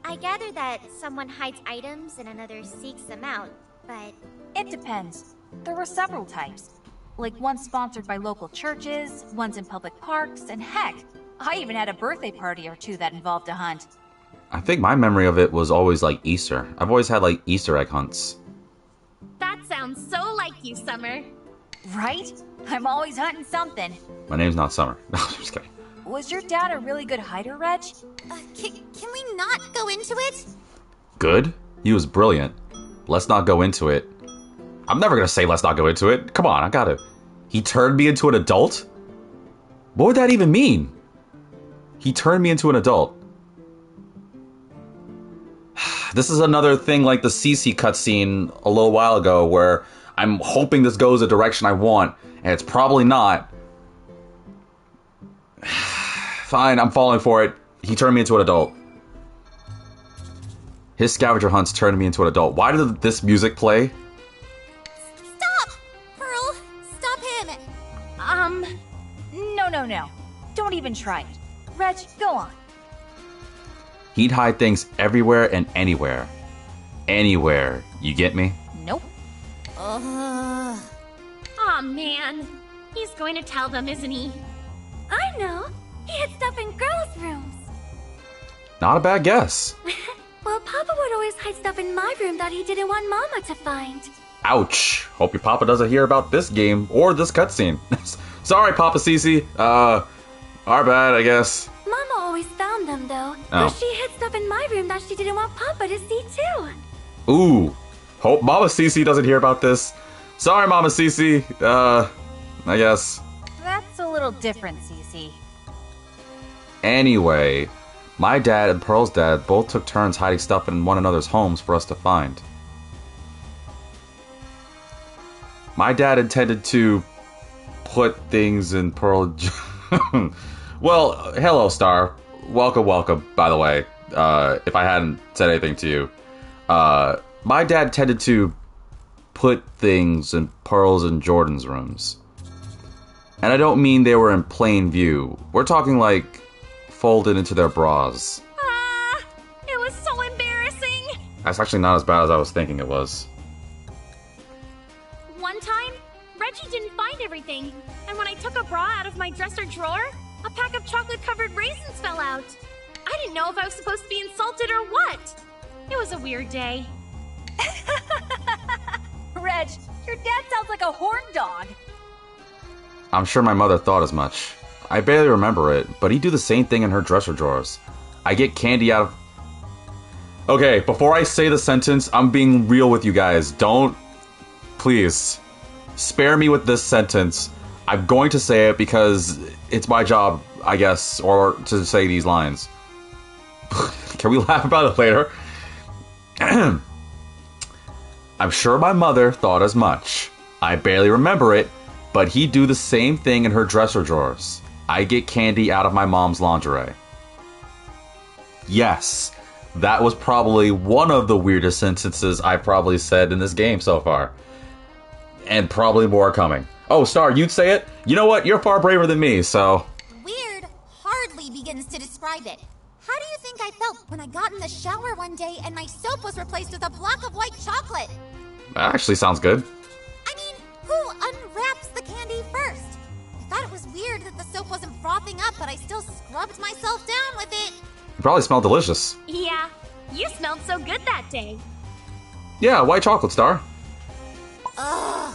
I gather that someone hides items and another seeks them out, but... It depends. There were several types. Like ones sponsored by local churches, ones in public parks, and heck, I even had a birthday party or 2 that involved a hunt. I think my memory of it was always like Easter. I've always had like Easter egg hunts. That sounds so like you, Summer. Right? I'm always hunting something. My name's not Summer. No, I'm just kidding. Was your dad a really good hider, Reg? Can we not go into it? Good? He was brilliant. Let's not go into it. I'm never gonna say let's not go into it. Come on, I gotta. He turned me into an adult? What would that even mean? He turned me into an adult. This is another thing like the Cece cutscene a little while ago where I'm hoping this goes a direction I want, and it's probably not. Fine, I'm falling for it. He turned me into an adult. His scavenger hunts turned me into an adult. Why did this music play? Stop! Pearl, stop him! No. Don't even try it. Reg, go on. He'd hide things everywhere and anywhere. Anywhere. You get me? Nope. Ugh. Aw, man. He's going to tell them, isn't he? I know. He hid stuff in girls' rooms. Not a bad guess. Well, Papa would always hide stuff in my room that he didn't want Mama to find. Ouch. Hope your papa doesn't hear about this game or this cutscene. Sorry, Papa Cece. Our bad, I guess. Mama always found them, though. Oh. But she hid stuff in my room that she didn't want Papa to see, too. Ooh. Hope Mama Cece doesn't hear about this. Sorry, Mama Cece. I guess. That's a little different, Cece. Anyway, my dad and Pearl's dad both took turns hiding stuff in one another's homes for us to find. My dad intended to put things in Pearl... Well, hello, Star. Welcome, by the way. If I hadn't said anything to you. My dad tended to put things in Pearl's and Jordan's rooms. And I don't mean they were in plain view. We're talking like folded into their bras. It was so embarrassing. That's actually not as bad as I was thinking it was. One time, Reggie didn't find everything, and when I took a bra out of my dresser drawer, a pack of chocolate-covered raisins fell out. I didn't know if I was supposed to be insulted or what. It was a weird day. Reg, your dad sounds like a horn dog. I'm sure my mother thought as much. I barely remember it, but he'd do the same thing in her dresser drawers. I get candy out of... Okay, before I say the sentence, I'm being real with you guys. Don't... Please. Spare me with this sentence. I'm going to say it because it's my job, I guess, or to say these lines. Can we laugh about it later? I'm sure my mother thought as much. I barely remember it, but he'd do the same thing in her dresser drawers. I get candy out of my mom's lingerie. Yes, that was probably one of the weirdest sentences I've probably said in this game so far. And probably more coming. Oh, Star, you'd say it? You know what? You're far braver than me, so... Weird hardly begins to describe it. How do you think I felt when I got in the shower one day and my soap was replaced with a block of white chocolate? That actually sounds good. I mean, who unwraps the candy first? I thought it was weird that the soap wasn't frothing up, but I still scrubbed myself down with it. It probably smelled delicious. Yeah, you smelled so good that day. Yeah, white chocolate, Star. Ugh.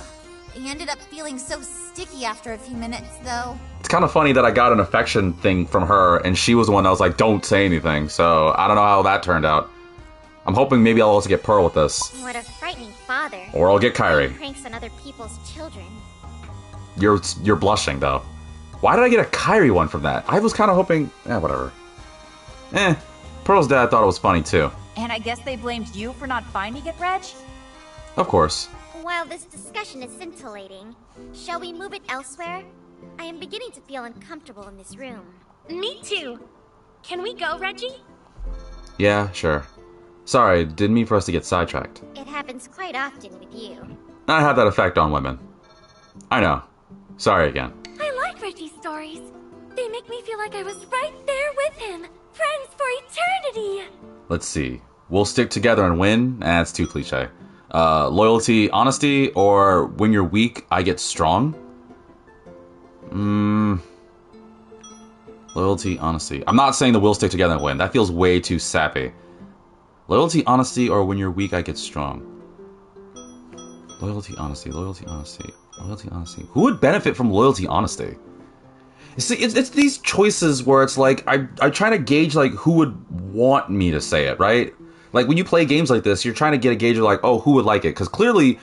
I ended up feeling so sticky after a few minutes, though. It's kind of funny that I got an affection thing from her, and she was the one that was like, don't say anything, so I don't know how that turned out. I'm hoping maybe I'll also get Pearl with this. What a frightening father. Or I'll get Kyrie. Pranks on other people's children. You're blushing, though. Why did I get a Kyrie one from that? I was kind of hoping... whatever. Pearl's dad thought it was funny, too. And I guess they blamed you for not finding it, Reg? Of course. While this discussion is scintillating, shall we move it elsewhere? I am beginning to feel uncomfortable in this room. Me too. Can we go, Reggie? Yeah, sure. Sorry, didn't mean for us to get sidetracked. It happens quite often with you. I have that effect on women. I know. Sorry again. I like Reggie's stories. They make me feel like I was right there with him. Friends for eternity. Let's see. We'll stick together and win? That's too cliche. Loyalty, honesty, or when you're weak, I get strong? Loyalty, honesty. I'm not saying that we'll stick together and win. That feels way too sappy. Loyalty, honesty, or when you're weak, I get strong. Loyalty, honesty, loyalty, honesty, loyalty, honesty. Who would benefit from loyalty, honesty? You see, it's these choices where it's like, I try to gauge, like, who would want me to say it, right? Like, when you play games like this, you're trying to get a gauge of, like, oh, who would like it? Because clearly,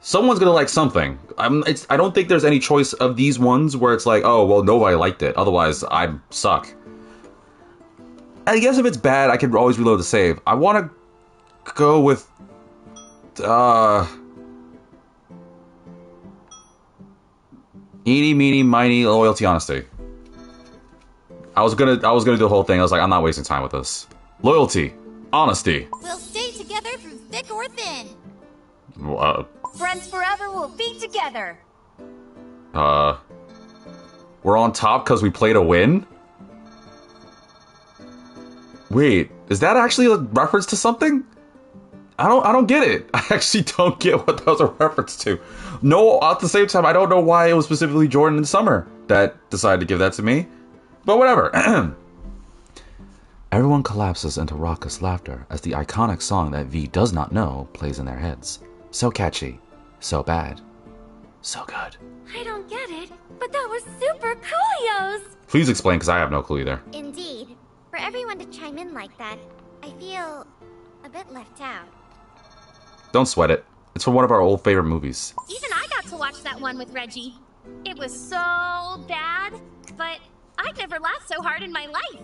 someone's going to like something. I don't think there's any choice of these ones where it's like, oh, well, nobody liked it. Otherwise, I suck. I guess if it's bad, I can always reload the save. I want to go with eeny, meeny, miny, loyalty, honesty. I was gonna do the whole thing. I was like, I'm not wasting time with this. Loyalty, honesty. We'll stay together through thick or thin. Friends forever will be together. We're on top because we played a win? Wait, is that actually a reference to something? I don't get it. I actually don't get what that was a reference to. No, at the same time, I don't know why it was specifically Jordan and Summer that decided to give that to me. But whatever. Everyone collapses into raucous laughter as the iconic song that V does not know plays in their heads. So catchy, so bad, so good. I don't get it, but that was super coolios! Please explain, because I have no clue either. Indeed. For everyone to chime in like that, I feel a bit left out. Don't sweat it. It's from one of our old favorite movies. Even I got to watch that one with Reggie. It was so bad, but I'd never laughed so hard in my life.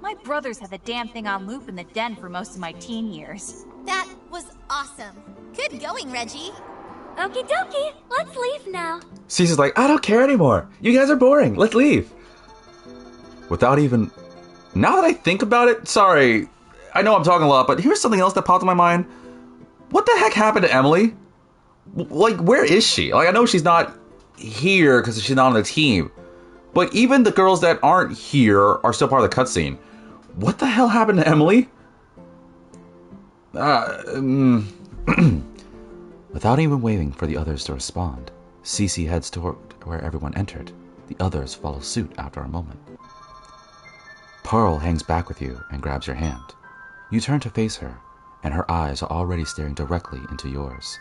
My brothers had the damn thing on loop in the den for most of my teen years. That was awesome. Good going, Reggie. Okie dokie, let's leave now. Cece's like, I don't care anymore. You guys are boring. Let's leave. Without even... Now that I think about it, sorry, I know I'm talking a lot, but here's something else that popped in my mind. What the heck happened to Emily? Like, where is she? Like, I know she's not here because she's not on the team, but even the girls that aren't here are still part of the cutscene. What the hell happened to Emily? Without even waiting for the others to respond, Cece heads toward where everyone entered. The others follow suit after a moment. Pearl hangs back with you and grabs your hand. You turn to face her, and her eyes are already staring directly into yours.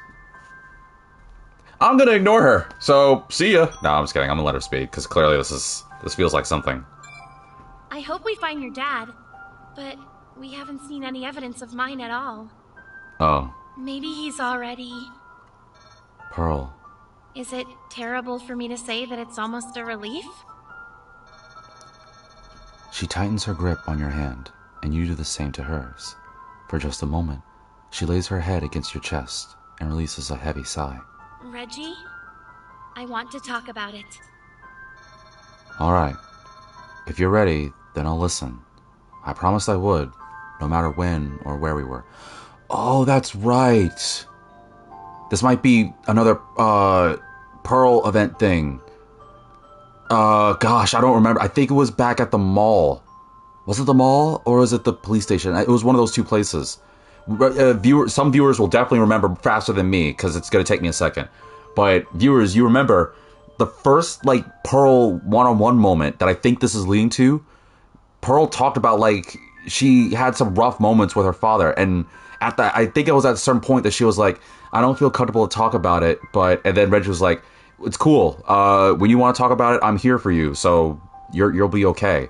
I'm gonna ignore her, so see ya. No, I'm just kidding. I'm gonna let her speak, because clearly this feels like something. I hope we find your dad, but we haven't seen any evidence of mine at all. Oh. Maybe he's already... Pearl. Is it terrible for me to say that it's almost a relief? She tightens her grip on your hand, and you do the same to hers. For just a moment, she lays her head against your chest and releases a heavy sigh. Reggie, I want to talk about it. Alright. If you're ready, then I'll listen. I promised I would, no matter when or where we were. Oh, that's right. This might be another, Pearl event thing. Gosh, I don't remember. I think it was back at the mall. Was it the mall or was it the police station? It was one of those two places. Some viewers will definitely remember faster than me because it's going to take me a second. But viewers, you remember the first like Pearl one-on-one moment that I think this is leading to. Pearl talked about like she had some rough moments with her father, and at that, I think it was at a certain point that she was like, I don't feel comfortable to talk about it, and then Reggie was like, it's cool. When you want to talk about it, I'm here for you, so you'll be okay.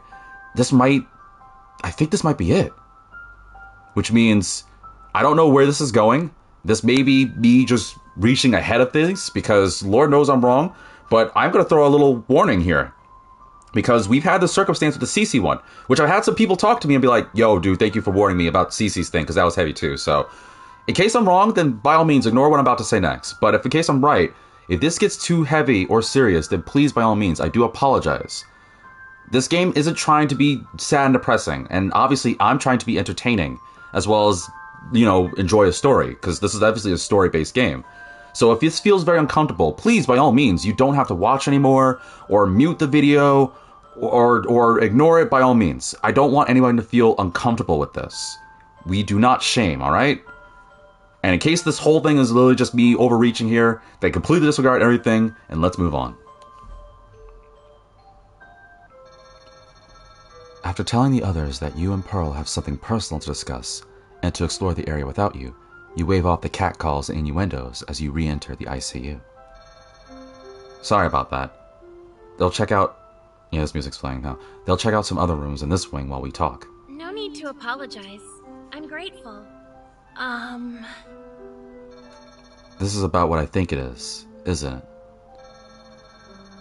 I think this might be it. Which means, I don't know where this is going. This may be me just reaching ahead of things, because Lord knows I'm wrong, but I'm going to throw a little warning here. Because we've had the circumstance with the Cece one, which I've had some people talk to me and be like, yo, dude, thank you for warning me about Cece's thing, because that was heavy too. So, in case I'm wrong, then by all means, ignore what I'm about to say next. But if in case I'm right, if this gets too heavy or serious, then please, by all means, I do apologize. This game isn't trying to be sad and depressing, and obviously I'm trying to be entertaining, as well as, enjoy a story, because this is obviously a story-based game. So if this feels very uncomfortable, please, by all means, you don't have to watch anymore, or mute the video, or ignore it by all means. I don't want anyone to feel uncomfortable with this. We do not shame, alright? And in case this whole thing is literally just me overreaching here, they completely disregard everything, and let's move on. After telling the others that you and Pearl have something personal to discuss, and to explore the area without you, you wave off the catcalls and innuendos as you re-enter the ICU. Sorry about that. They'll check out... Yeah, this music's playing now. They'll check out some other rooms in this wing while we talk. No need to apologize. I'm grateful. This is about what I think it is, isn't it?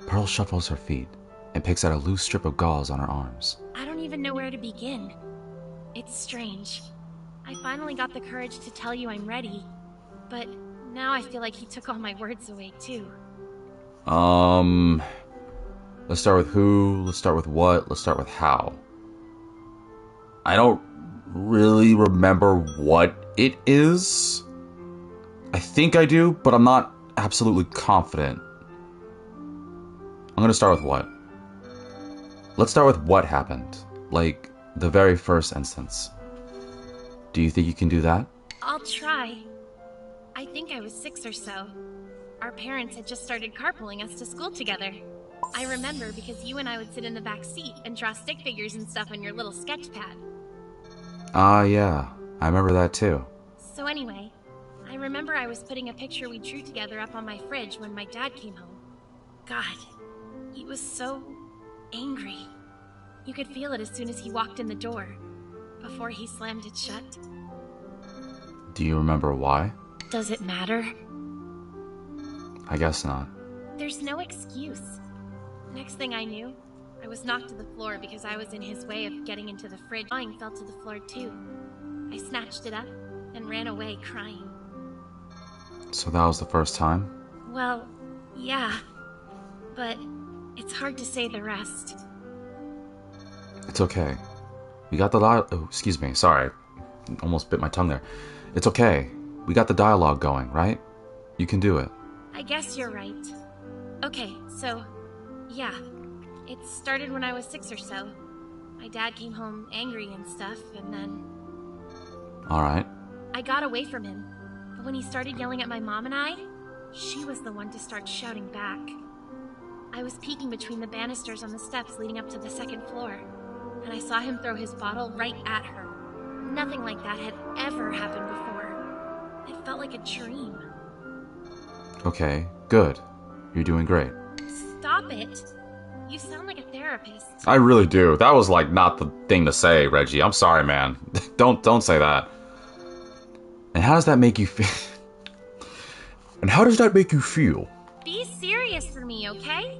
Pearl shuffles her feet and picks out a loose strip of gauze on her arms. I don't even know where to begin. It's strange. I finally got the courage to tell you I'm ready. But now I feel like he took all my words away, too. Let's start with who, let's start with what, let's start with how. I don't really remember what it is. I think I do, but I'm not absolutely confident. I'm gonna start with what. Let's start with what happened. Like, the very first instance. Do you think you can do that? I'll try. I think I was 6 or so. Our parents had just started carpooling us to school together. I remember because you and I would sit in the back seat and draw stick figures and stuff on your little sketch pad. Yeah. I remember that too. So anyway, I remember I was putting a picture we drew together up on my fridge when my dad came home. God, he was so angry. You could feel it as soon as he walked in the door, before he slammed it shut. Do you remember why? Does it matter? I guess not. There's no excuse. Next thing I knew, I was knocked to the floor because I was in his way of getting into the fridge. Mine fell to the floor too. I snatched it up and ran away crying. So that was the first time? Well, yeah. But it's hard to say the rest. It's okay. We got the oh, excuse me, sorry. Almost bit my tongue there. It's okay. We got the dialogue going, right? You can do it. I guess you're right. Okay, so, yeah. It started when I was 6 or so. My dad came home angry and stuff, and then... Alright. I got away from him. But when he started yelling at my mom and I, she was the one to start shouting back. I was peeking between the banisters on the steps leading up to the second floor, and I saw him throw his bottle right at her. Nothing like that had ever happened before. It felt like a dream. Okay, good. You're doing great. Stop it. You sound like a therapist. I really do. That was like not the thing to say, Reggie. I'm sorry, man. Don't say that. And how does that make you feel? And how does that make you feel? Be serious for me, okay?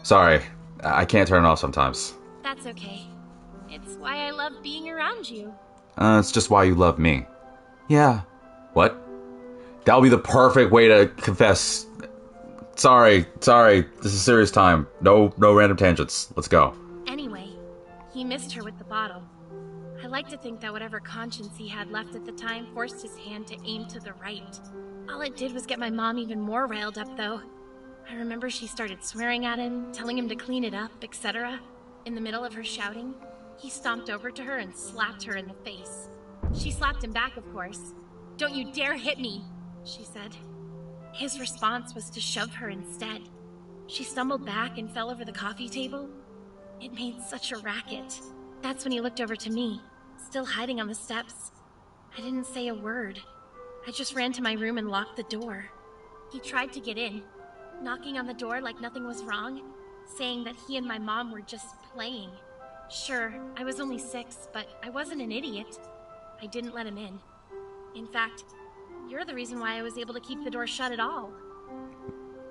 Sorry, I can't turn it off sometimes. That's okay. It's why I love being around you. It's just why you love me. Yeah. What? That would be the perfect way to confess. Sorry. This is serious time. No random tangents. Let's go. Anyway, he missed her with the bottle. I like to think that whatever conscience he had left at the time forced his hand to aim to the right. All it did was get my mom even more riled up, though. I remember she started swearing at him, telling him to clean it up, etc. In the middle of her shouting, he stomped over to her and slapped her in the face. She slapped him back, of course. "Don't you dare hit me," she said. His response was to shove her instead. She stumbled back and fell over the coffee table. It made such a racket. That's when he looked over to me, still hiding on the steps. I didn't say a word. I just ran to my room and locked the door. He tried to get in, knocking on the door like nothing was wrong, saying that he and my mom were just playing. Sure, I was only 6, but I wasn't an idiot. I didn't let him in. In fact, you're the reason why I was able to keep the door shut at all.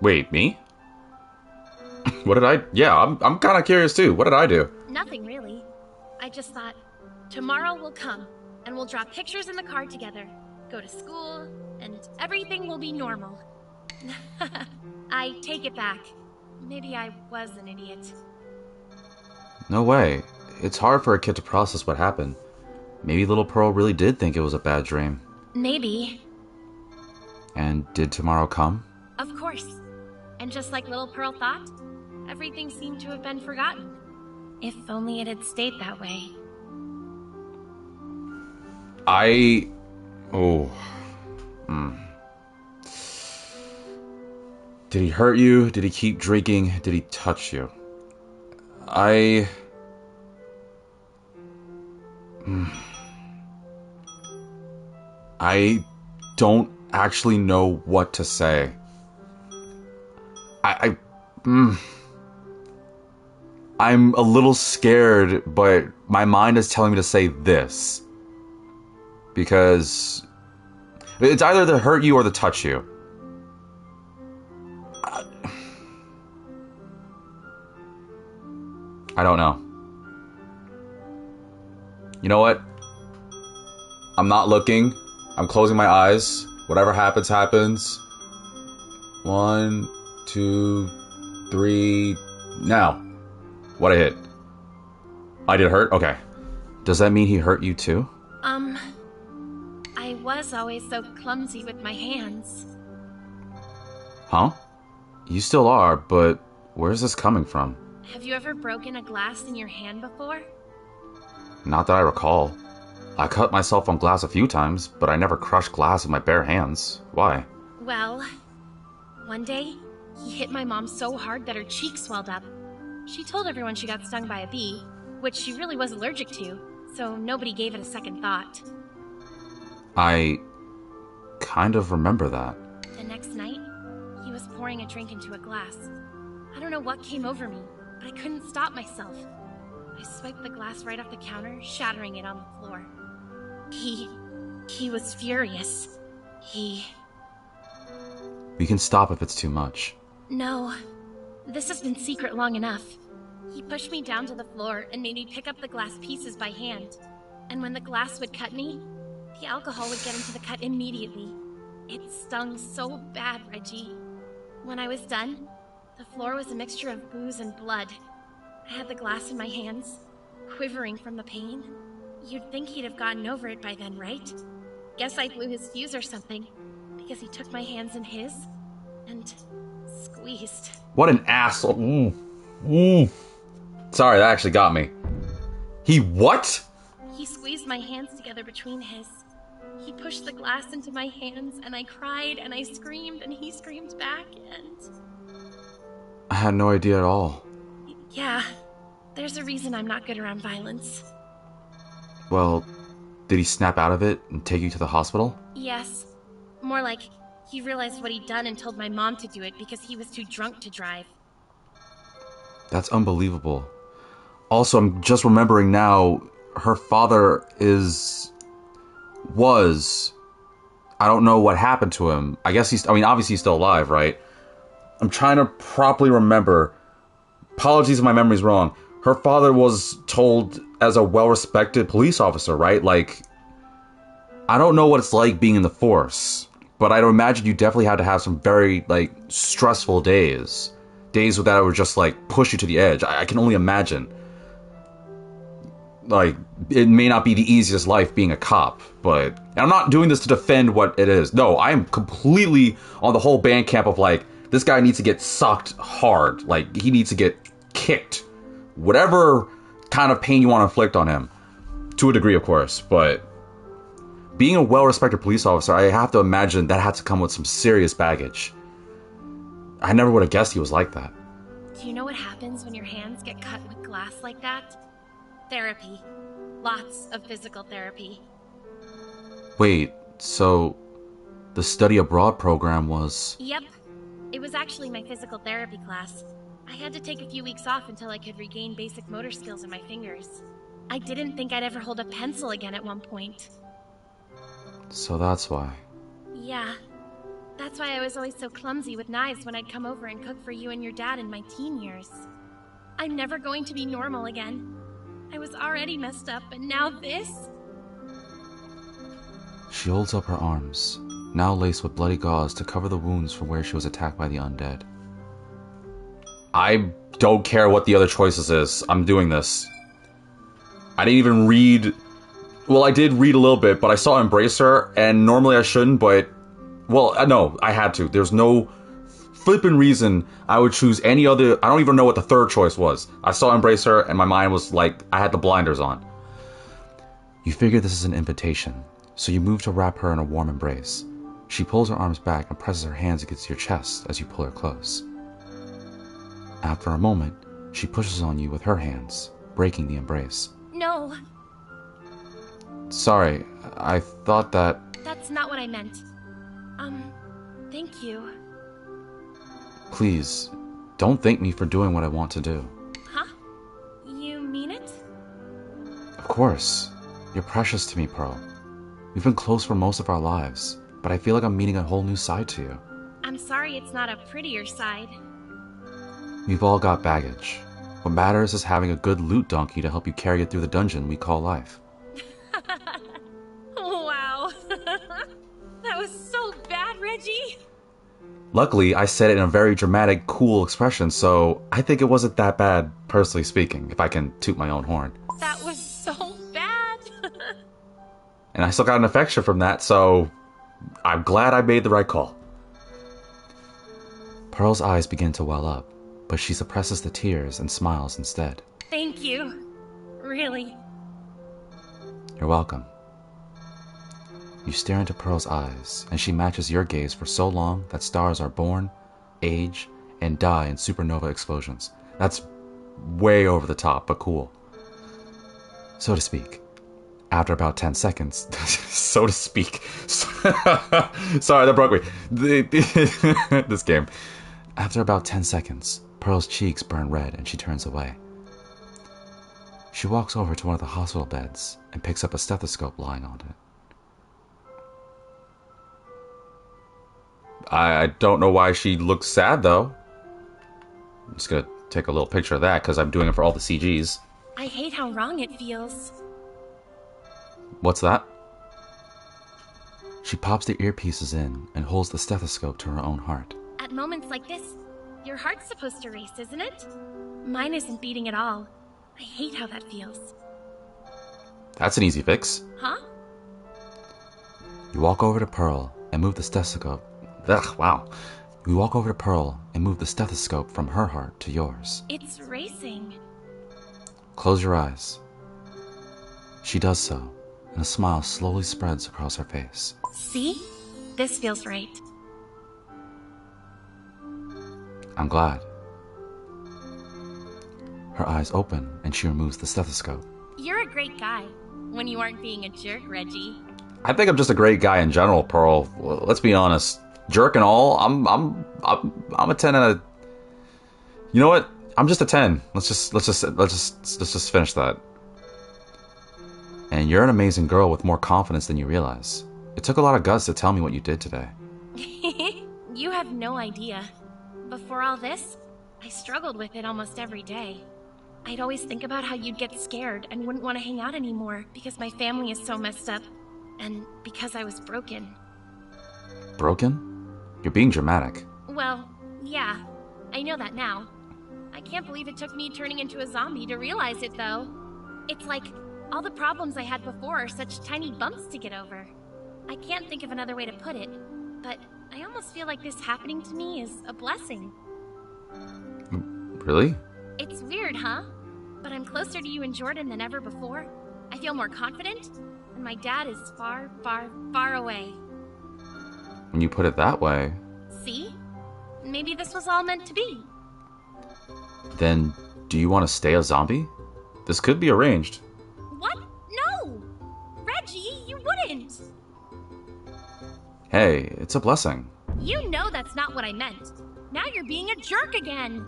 Wait, me? What did I... Yeah, I'm kind of curious too. What did I do? Nothing really. I just thought, tomorrow will come, and we'll draw pictures in the car together, go to school, and everything will be normal. I take it back. Maybe I was an idiot. No way. It's hard for a kid to process what happened. Maybe little Pearl really did think it was a bad dream. Maybe. And did tomorrow come? Of course. And just like little Pearl thought, everything seemed to have been forgotten. If only it had stayed that way. Did he hurt you? Did he keep drinking? Did he touch you? I don't actually know what to say. I'm a little scared, but my mind is telling me to say this. Because it's either to hurt you or to touch you. I don't know. You know what? I'm not looking. I'm closing my eyes. Whatever happens, happens. 1, 2, 3... Now. What I hit? I did hurt? Okay. Does that mean he hurt you too? I was always so clumsy with my hands. Huh? You still are, but where's this coming from? Have you ever broken a glass in your hand before? Not that I recall. I cut myself on glass a few times, but I never crushed glass with my bare hands. Why? Well, one day, he hit my mom so hard that her cheek swelled up. She told everyone she got stung by a bee, which she really was allergic to, so nobody gave it a second thought. I kind of remember that. The next night, he was pouring a drink into a glass. I don't know what came over me, but I couldn't stop myself. I swiped the glass right off the counter, shattering it on the floor. He was furious. We can stop if it's too much. No. This has been secret long enough. He pushed me down to the floor and made me pick up the glass pieces by hand. And when the glass would cut me, the alcohol would get into the cut immediately. It stung so bad, Reggie. When I was done, the floor was a mixture of booze and blood. I had the glass in my hands, quivering from the pain. You'd think he'd have gotten over it by then, right? Guess I blew his fuse or something, because he took my hands in his and squeezed. What an asshole. Sorry, that actually got me. He what? He squeezed my hands together between his. He pushed the glass into my hands, and I cried, and I screamed, and he screamed back, and... I had no idea at all. Yeah, there's a reason I'm not good around violence. Well, did he snap out of it and take you to the hospital? Yes. More like, he realized what he'd done and told my mom to do it because he was too drunk to drive. That's unbelievable. Also, I'm just remembering now, her father was... I don't know what happened to him. Obviously he's still alive, right? I'm trying to properly remember. Apologies if my memory's wrong. Her father was told as a well-respected police officer, right? Like, I don't know what it's like being in the force, but I'd imagine you definitely had to have some very, like, stressful days. Days that would just, like, push you to the edge. I can only imagine. Like, it may not be the easiest life being a cop, but... And I'm not doing this to defend what it is. No, I am completely on the whole band camp of, like, this guy needs to get sucked hard. Like, he needs to get kicked. Whatever kind of pain you want to inflict on him. To a degree, of course, but... Being a well-respected police officer, I have to imagine that had to come with some serious baggage. I never would have guessed he was like that. Do you know what happens when your hands get cut with glass like that? Therapy. Lots of physical therapy. Wait, so... The study abroad program was... Yep. It was actually my physical therapy class. I had to take a few weeks off until I could regain basic motor skills in my fingers. I didn't think I'd ever hold a pencil again at one point. So that's why. Yeah. That's why I was always so clumsy with knives when I'd come over and cook for you and your dad in my teen years. I'm never going to be normal again. I was already messed up, and now this? She holds up her arms, now laced with bloody gauze to cover the wounds from where she was attacked by the undead. I don't care what the other choices is. I'm doing this. I didn't even read... Well, I did read a little bit, but I saw Embrace Her, and normally I shouldn't, but... Well, no, I had to. There's no flippin' reason I would choose any other... I don't even know what the third choice was. I saw Embrace Her, and my mind was like, I had the blinders on. You figure this is an invitation, so you move to wrap her in a warm embrace. She pulls her arms back and presses her hands against your chest as you pull her close. After a moment, she pushes on you with her hands, breaking the embrace. No. Sorry, I thought that... That's not what I meant. Thank you. Please, don't thank me for doing what I want to do. Huh? You mean it? Of course. You're precious to me, Pearl. We've been close for most of our lives, but I feel like I'm meeting a whole new side to you. I'm sorry it's not a prettier side. We've all got baggage. What matters is having a good loot donkey to help you carry it through the dungeon we call life. Wow. Luckily, I said it in a very dramatic, cool expression, so I think it wasn't that bad, personally speaking, if I can toot my own horn. That was so bad. And I still got an affection from that, so I'm glad I made the right call. Pearl's eyes begin to well up, but she suppresses the tears and smiles instead. Thank you. Really. You're welcome. You stare into Pearl's eyes, and she matches your gaze for so long that stars are born, age, and die in supernova explosions. That's way over the top, but cool. So to speak. After about 10 seconds, so to speak. Sorry, that broke me. This game. After about 10 seconds, Pearl's cheeks burn red and she turns away. She walks over to one of the hospital beds and picks up a stethoscope lying on it. I don't know why she looks sad, though. I'm just gonna take a little picture of that because I'm doing it for all the CGs. I hate how wrong it feels. What's that? She pops the earpieces in and holds the stethoscope to her own heart. At moments like this, your heart's supposed to race, isn't it? Mine isn't beating at all. I hate how that feels. That's an easy fix. Huh? You walk over to Pearl and move the stethoscope. Ugh, wow. You walk over to Pearl and move the stethoscope from her heart to yours. It's racing. Close your eyes. She does so, and a smile slowly spreads across her face. See? This feels right. I'm glad. Her eyes open, and she removes the stethoscope. You're a great guy, when you aren't being a jerk, Reggie. I think I'm just a great guy in general, Pearl. Let's be honest. Jerk and all, I'm a 10 out of. You know what? I'm just a 10. Let's just finish that. And you're an amazing girl with more confidence than you realize. It took a lot of guts to tell me what you did today. You have no idea. Before all this, I struggled with it almost every day. I'd always think about how you'd get scared and wouldn't want to hang out anymore because my family is so messed up, and because I was broken. Broken? You're being dramatic. Well, yeah, I know that now. I can't believe it took me turning into a zombie to realize it, though. It's like all the problems I had before are such tiny bumps to get over. I can't think of another way to put it, but I almost feel like this happening to me is a blessing. Really? It's weird, huh? But I'm closer to you and Jordan than ever before. I feel more confident, and my dad is far, far, far away. When you put it that way... See? Maybe this was all meant to be. Then, do you want to stay a zombie? This could be arranged. What? No! Reggie, you wouldn't! Hey, it's a blessing. You know that's not what I meant. Now you're being a jerk again.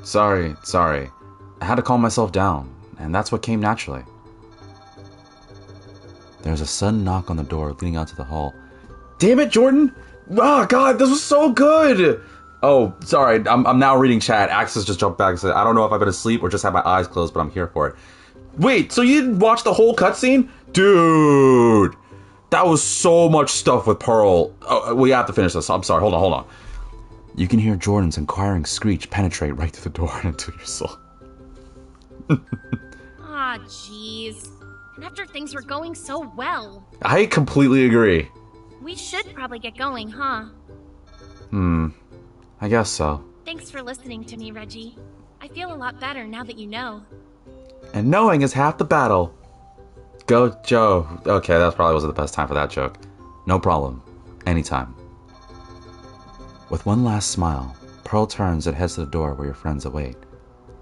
Sorry. I had to calm myself down, and that's what came naturally. There's a sudden knock on the door leading out to the hall. Damn it, Jordan! Oh, God, this was so good! Oh, sorry, I'm now reading chat. Axis just jumped back and said, I don't know if I've been asleep or just had my eyes closed, but I'm here for it. Wait, so you didn't watch the whole cutscene? Dude! That was so much stuff with Pearl. Oh, we have to finish this. I'm sorry, hold on. You can hear Jordan's inquiring screech penetrate right through the door into your soul. Aw, jeez. And after things were going so well. I completely agree. We should probably get going, huh? I guess so. Thanks for listening to me, Reggie. I feel a lot better now that you know. And knowing is half the battle. Go, Joe. Okay, that probably wasn't the best time for that joke. No problem. Anytime. With one last smile, Pearl turns and heads to the door where your friends await.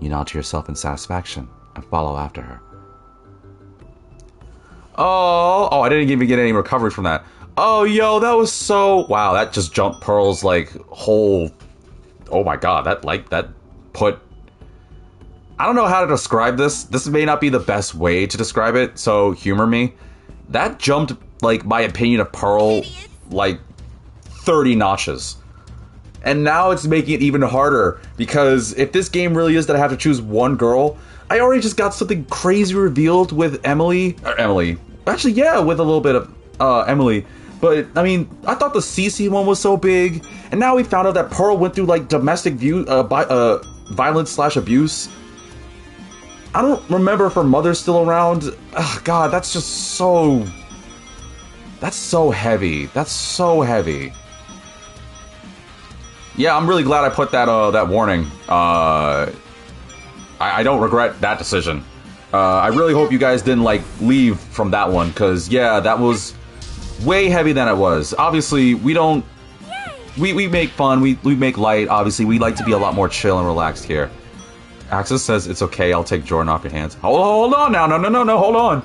You nod to yourself in satisfaction and follow after her. Oh, I didn't even get any recovery from that. Oh, yo, that was so... Wow, that just jumped Pearl's, whole... Oh my god, that put... I don't know how to describe this. This may not be the best way to describe it, so humor me. That jumped, my opinion of Pearl, 30 notches. And now it's making it even harder, because if this game really is that I have to choose one girl, I already just got something crazy revealed with Emily. Actually, yeah, with a little bit of Emily. But, I mean, I thought the CC one was so big, and now we found out that Pearl went through, like, domestic violence/abuse. I don't remember if her mother's still around. Ugh, God, that's just so... That's so heavy. That's so heavy. Yeah, I'm really glad I put that warning. I don't regret that decision. I really hope you guys didn't, like, leave from that one, because, yeah, that was way heavy than it was. Obviously, we don't... We make fun, we make light, obviously. We like to be a lot more chill and relaxed here. Axis says, it's okay, I'll take Jordan off your hands. Hold on now, no, hold on.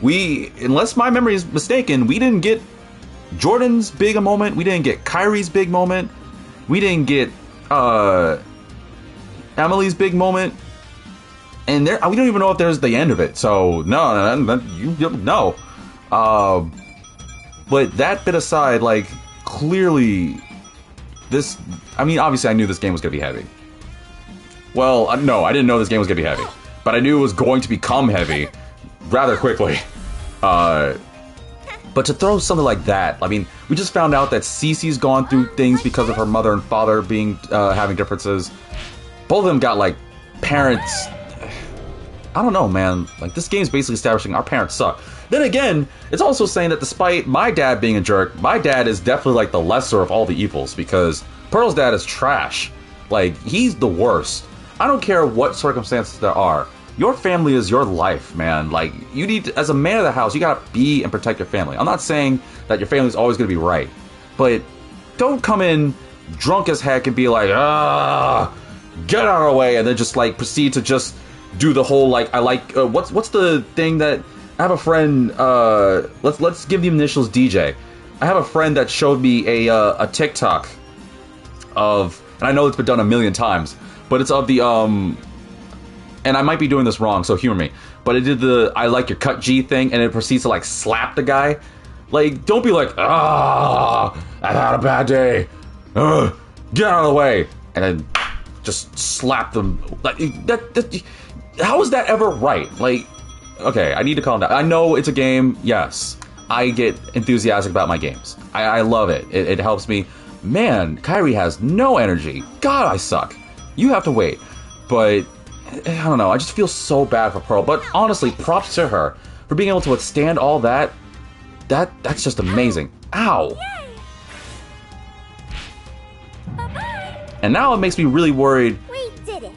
Unless my memory is mistaken, we didn't get Jordan's big moment, we didn't get Kyrie's big moment, we didn't get Emily's big moment, and we don't even know if there's the end of it, so no. But that bit aside, like, clearly, I mean, obviously I knew this game was going to be heavy. Well, no, I didn't know this game was going to be heavy, but I knew it was going to become heavy rather quickly. But to throw something like that, I mean, we just found out that Cece's gone through things because of her mother and father having differences. Both of them got, like, parents. I don't know, man. Like, this game's basically establishing our parents suck. Then again, it's also saying that despite my dad being a jerk, my dad is definitely, like, the lesser of all the evils, because Pearl's dad is trash. Like, he's the worst. I don't care what circumstances there are. Your family is your life, man. Like, you need to, as a man of the house, you gotta be and protect your family. I'm not saying that your family's always gonna be right, but don't come in drunk as heck and be like, get out of our way, and then just, like, proceed to just do the whole, like, what's the thing that, I have a friend, let's give the initials DJ. I have a friend that showed me a TikTok of, and I know it's been done a million times, but it's of the, and I might be doing this wrong, so humor me, but it did the I like your cut G thing, and it proceeds to, like, slap the guy. Like, don't be like, I've had a bad day, get out of the way, and then just slap them. Like, how is that ever right? Like, okay, I need to calm down. I know it's a game, yes. I get enthusiastic about my games. I love it. It helps me. Man, Kyrie has no energy. God, I suck. You have to wait. But, I don't know, I just feel so bad for Pearl. But honestly, props to her for being able to withstand all that. That's just amazing. Ow! And now it makes me really worried. We did it.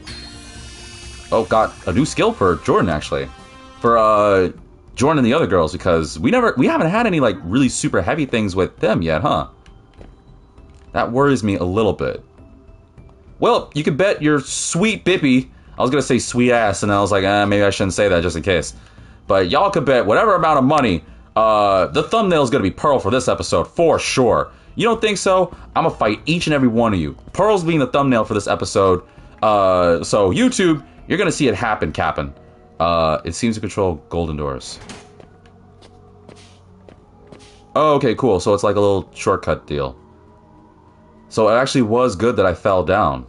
Oh, got a new skill for Jordan, actually. For, Jordan and the other girls, because we haven't had any, like, really super heavy things with them yet, huh? That worries me a little bit. Well, you can bet your sweet bippy. I was gonna say sweet ass, and I was like, maybe I shouldn't say that just in case. But y'all could bet whatever amount of money, the thumbnail is gonna be Pearl for this episode, for sure. You don't think so? I'm gonna fight each and every one of you. Pearl's being the thumbnail for this episode. So YouTube, you're gonna see it happen, Cap'n. It seems to control golden doors. Oh, okay, cool. So it's like a little shortcut deal. So it actually was good that I fell down.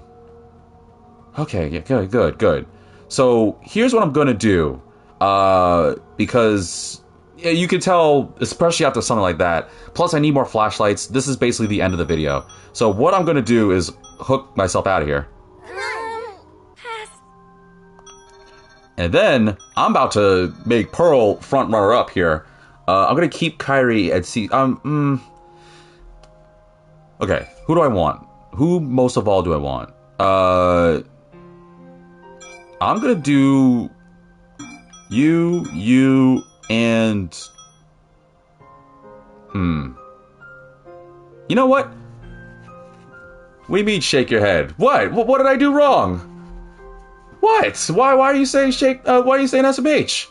Okay, yeah, good. So here's what I'm gonna do. Because you can tell, especially after something like that. Plus, I need more flashlights. This is basically the end of the video. So what I'm gonna do is hook myself out of here. And then, I'm about to make Pearl front runner up here. I'm gonna keep Kyrie at C. Okay, who do I want? Who most of all do I want? I'm gonna do you, and You know what? What do you mean shake your head? What? What did I do wrong? What? Why are you saying shake? Why are you saying SMH?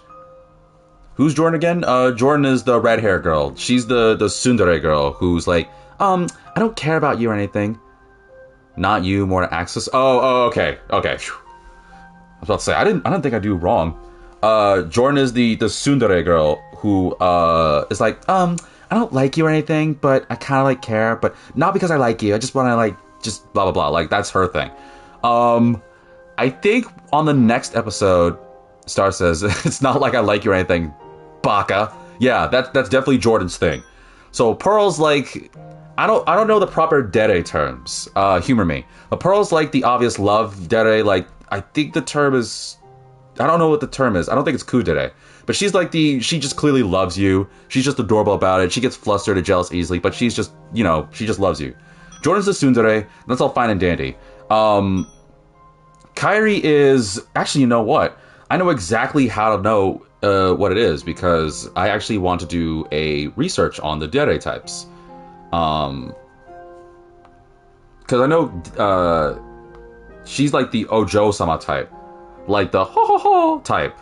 Who's Jordan again? Jordan is the red hair girl. She's the tsundere girl who's like, I don't care about you or anything. Not you, more to Axis. Oh, okay. I was about to say, I didn't think I do wrong. Jordan is the tsundere girl who is like, I don't like you or anything, but I kind of like care, but not because I like you. I just want to like just blah blah blah. Like that's her thing. I think on the next episode, Star says it's not like I like you or anything, baka. Yeah, that's definitely Jordan's thing. So Pearl's like, I don't know the proper dere terms. Humor me. But Pearl's like the obvious love dere. Like, I think the term is, I don't know what the term is. I don't think it's kudere. But she's like she just clearly loves you. She's just adorable about it. She gets flustered and jealous easily, but she's just, you know, she just loves you. Jordan's the tsundere. That's all fine and dandy. Kairi is, actually, you know what? I know exactly how to know what it is, because I actually want to do a research on the dere types. Because I know she's like the Ojo-sama type. Like the ho-ho-ho type.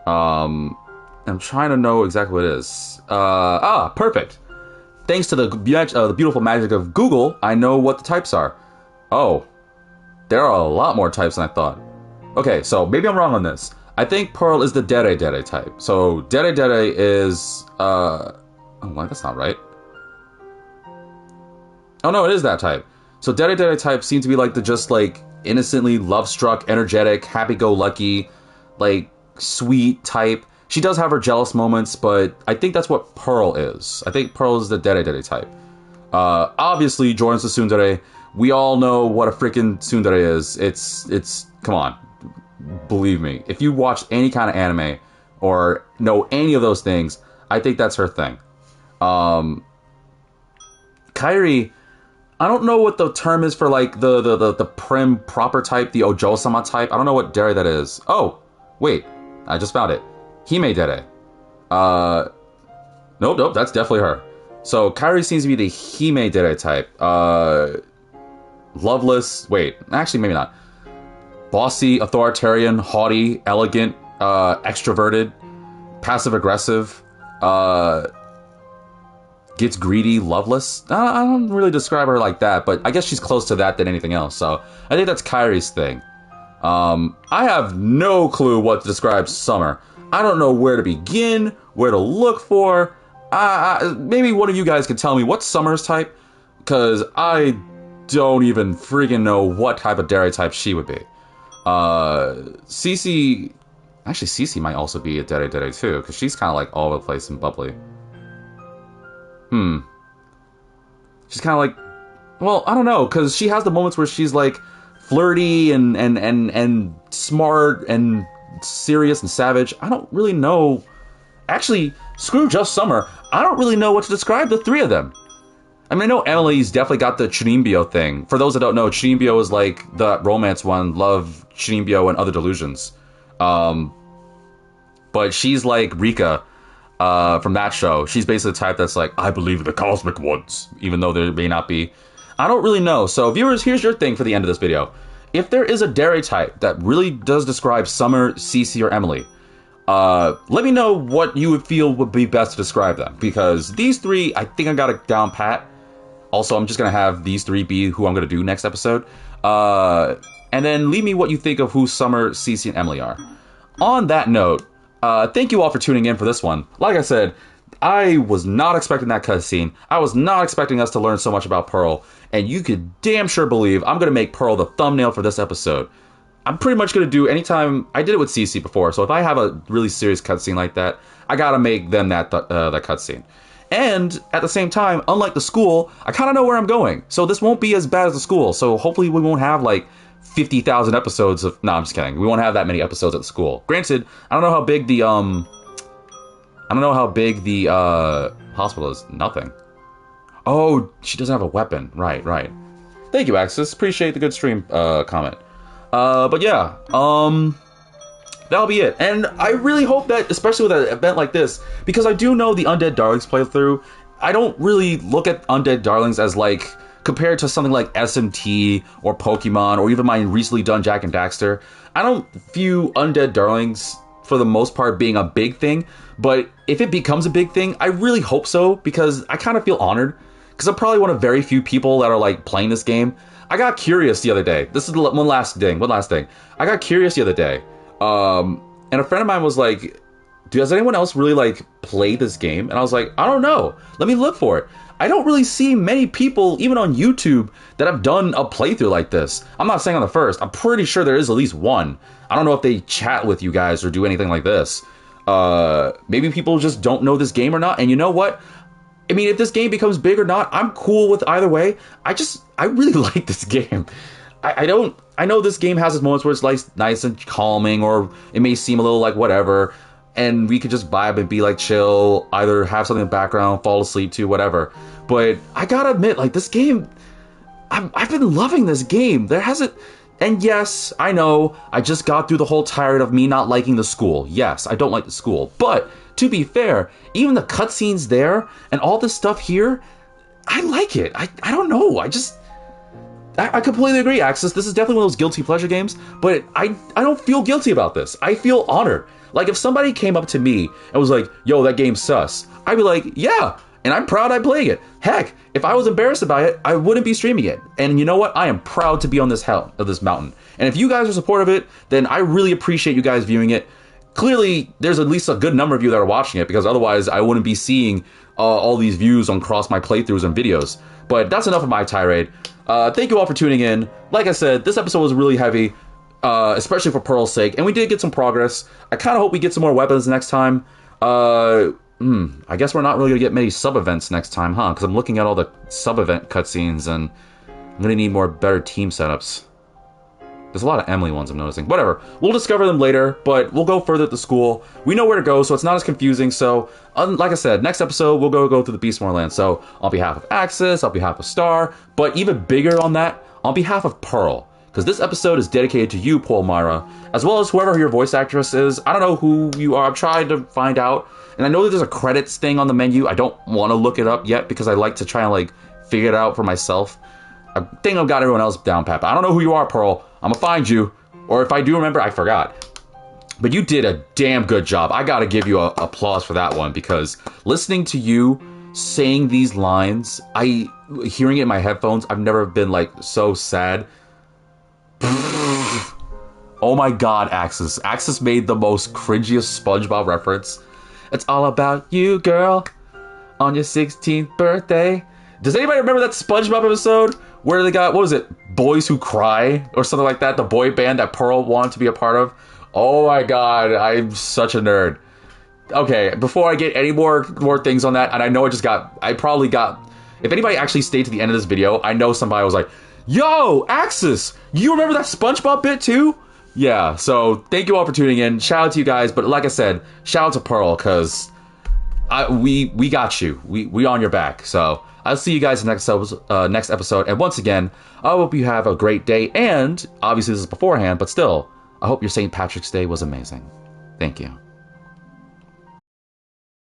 I'm trying to know exactly what it is. Perfect. Thanks to the beautiful magic of Google, I know what the types are. Oh, there are a lot more types than I thought. Okay, so maybe I'm wrong on this. I think Pearl is the dere type. So dere is oh, that's not right. Oh no, it is that type. So dere type seem to be like the just like innocently love-struck, energetic, happy-go-lucky, like sweet type. She does have her jealous moments, but I think that's what Pearl is. I think Pearl is the dere type. Obviously, Jordan's the tsundere. We all know what a freaking tsundere is. It's come on. Believe me. If you watch any kind of anime or know any of those things, I think that's her thing. Kairi, I don't know what the term is for like the prim proper type, the Ojo-sama type. I don't know what dere that is. Oh, wait. I just found it. Hime dere. Nope, that's definitely her. So Kairi seems to be the Hime dere type. Loveless. Wait, actually, maybe not. Bossy, authoritarian, haughty, elegant, extroverted, passive-aggressive, gets greedy, loveless. I don't really describe her like that, but I guess she's close to that than anything else. So I think that's Kairi's thing. I have no clue what to describe Summer. I don't know where to begin, where to look for. Maybe one of you guys can tell me what's Summer's type, because I don't even freaking know what type of dere type she would be. Cece, actually Cece might also be a dere too, because she's kind of like all over the place and bubbly. She's kind of like, well, I don't know, because she has the moments where she's like flirty and smart and serious and savage. I don't really know. Actually, screw just Summer. I don't really know what to describe the three of them. I mean, I know Emily's definitely got the Chirimbyo thing. For those that don't know, Chirimbyo is like the romance one. Love, Chirimbyo, and Other Delusions. But she's like Rika from that show. She's basically the type that's like, I believe in the cosmic ones, even though there may not be. I don't really know. So viewers, here's your thing for the end of this video. If there is a dere type that really does describe Summer, Cece, or Emily, let me know what you would feel would be best to describe them. Because these three, I think I got it down pat. Also, I'm just going to have these three be who I'm going to do next episode. And then leave me what you think of who Summer, Cece, and Emily are. On that note, thank you all for tuning in for this one. Like I said, I was not expecting that cutscene. I was not expecting us to learn so much about Pearl. And you could damn sure believe I'm going to make Pearl the thumbnail for this episode. I'm pretty much going to do anytime. I did it with Cece before, so if I have a really serious cutscene like that, I got to make them that cutscene. And at the same time, unlike the school, I kind of know where I'm going. So this won't be as bad as the school. So hopefully we won't have like 50,000 episodes of... No, I'm just kidding. We won't have that many episodes at the school. Granted, I don't know how big the hospital is. Nothing. Oh, she doesn't have a weapon. Right. Thank you, Axis. Appreciate the good stream comment. But yeah, that'll be it. And I really hope that, especially with an event like this, because I do know the Undead Darlings playthrough, I don't really look at Undead Darlings as like, compared to something like SMT or Pokemon or even my recently done Jak and Daxter, I don't view Undead Darlings for the most part being a big thing. But if it becomes a big thing, I really hope so, because I kind of feel honored, because I'm probably one of very few people that are like playing this game. I got curious the other day. This is one last thing. I got curious the other day. And a friend of mine was like, does anyone else really like play this game? And I was like, I don't know. Let me look for it. I don't really see many people, even on YouTube, that have done a playthrough like this. I'm not saying on the first. I'm pretty sure there is at least one. I don't know if they chat with you guys or do anything like this. Maybe people just don't know this game or not. And you know what? I mean, if this game becomes big or not, I'm cool with either way. I really like this game. I know this game has its moments where it's like nice and calming, or it may seem a little like whatever, and we could just vibe and be like chill, either have something in the background, fall asleep to, whatever. But I gotta admit, like, this game, I've been loving this game. There hasn't, and yes, I know, I just got through the whole tired of me not liking the school. Yes, I don't like the school, but to be fair, even the cutscenes there and all this stuff here, I like it. I don't know. I completely agree, Axis. This is definitely one of those guilty pleasure games, but I don't feel guilty about this. I feel honored. Like, if somebody came up to me and was like, yo, that game's sus, I'd be like, yeah, and I'm proud I'm playing it. Heck, if I was embarrassed about it, I wouldn't be streaming it. And you know what? I am proud to be on this mountain. And if you guys are supportive of it, then I really appreciate you guys viewing it. Clearly, there's at least a good number of you that are watching it, because otherwise I wouldn't be seeing all these views across my playthroughs and videos. But that's enough of my tirade. Thank you all for tuning in. Like I said, this episode was really heavy, especially for Pearl's sake, and we did get some progress. I kind of hope we get some more weapons next time. I guess we're not really going to get many sub-events next time, huh? Because I'm looking at all the sub-event cutscenes, and I'm going to need better team setups. There's a lot of Emily ones I'm noticing. Whatever. We'll discover them later, but we'll go further at the school. We know where to go, so it's not as confusing. So, like I said, next episode, we'll go through the Beastmore land. So, on behalf of Axis, on behalf of Star, but even bigger on that, on behalf of Pearl. Because this episode is dedicated to you, Paul Myra, as well as whoever your voice actress is. I don't know who you are. I'm trying to find out. And I know that there's a credits thing on the menu. I don't want to look it up yet, because I like to try and, like, figure it out for myself. I think I've got everyone else down pat. I don't know who you are, Pearl. I'm gonna find you. Or if I do remember, I forgot. But you did a damn good job. I gotta give you applause for that one, because listening to you saying these lines, hearing it in my headphones, I've never been, like, so sad. Oh my god, Axis. Axis made the most cringiest SpongeBob reference. It's all about you, girl, on your 16th birthday. Does anybody remember that SpongeBob episode where they got, what was it, Boys Who Cry or something like that, the boy band that Pearl wanted to be a part of? Oh my god, I'm such a nerd. Okay, before I get any more things on that, and I know I probably got, if anybody actually stayed to the end of this video, I know somebody was like, yo, Axis, you remember that SpongeBob bit too? Yeah, so thank you all for tuning in. Shout out to you guys, but like I said, shout out to Pearl, because we got you. We on your back, so I'll see you guys in the next episode. And once again, I hope you have a great day. And obviously this is beforehand, but still, I hope your St. Patrick's Day was amazing. Thank you.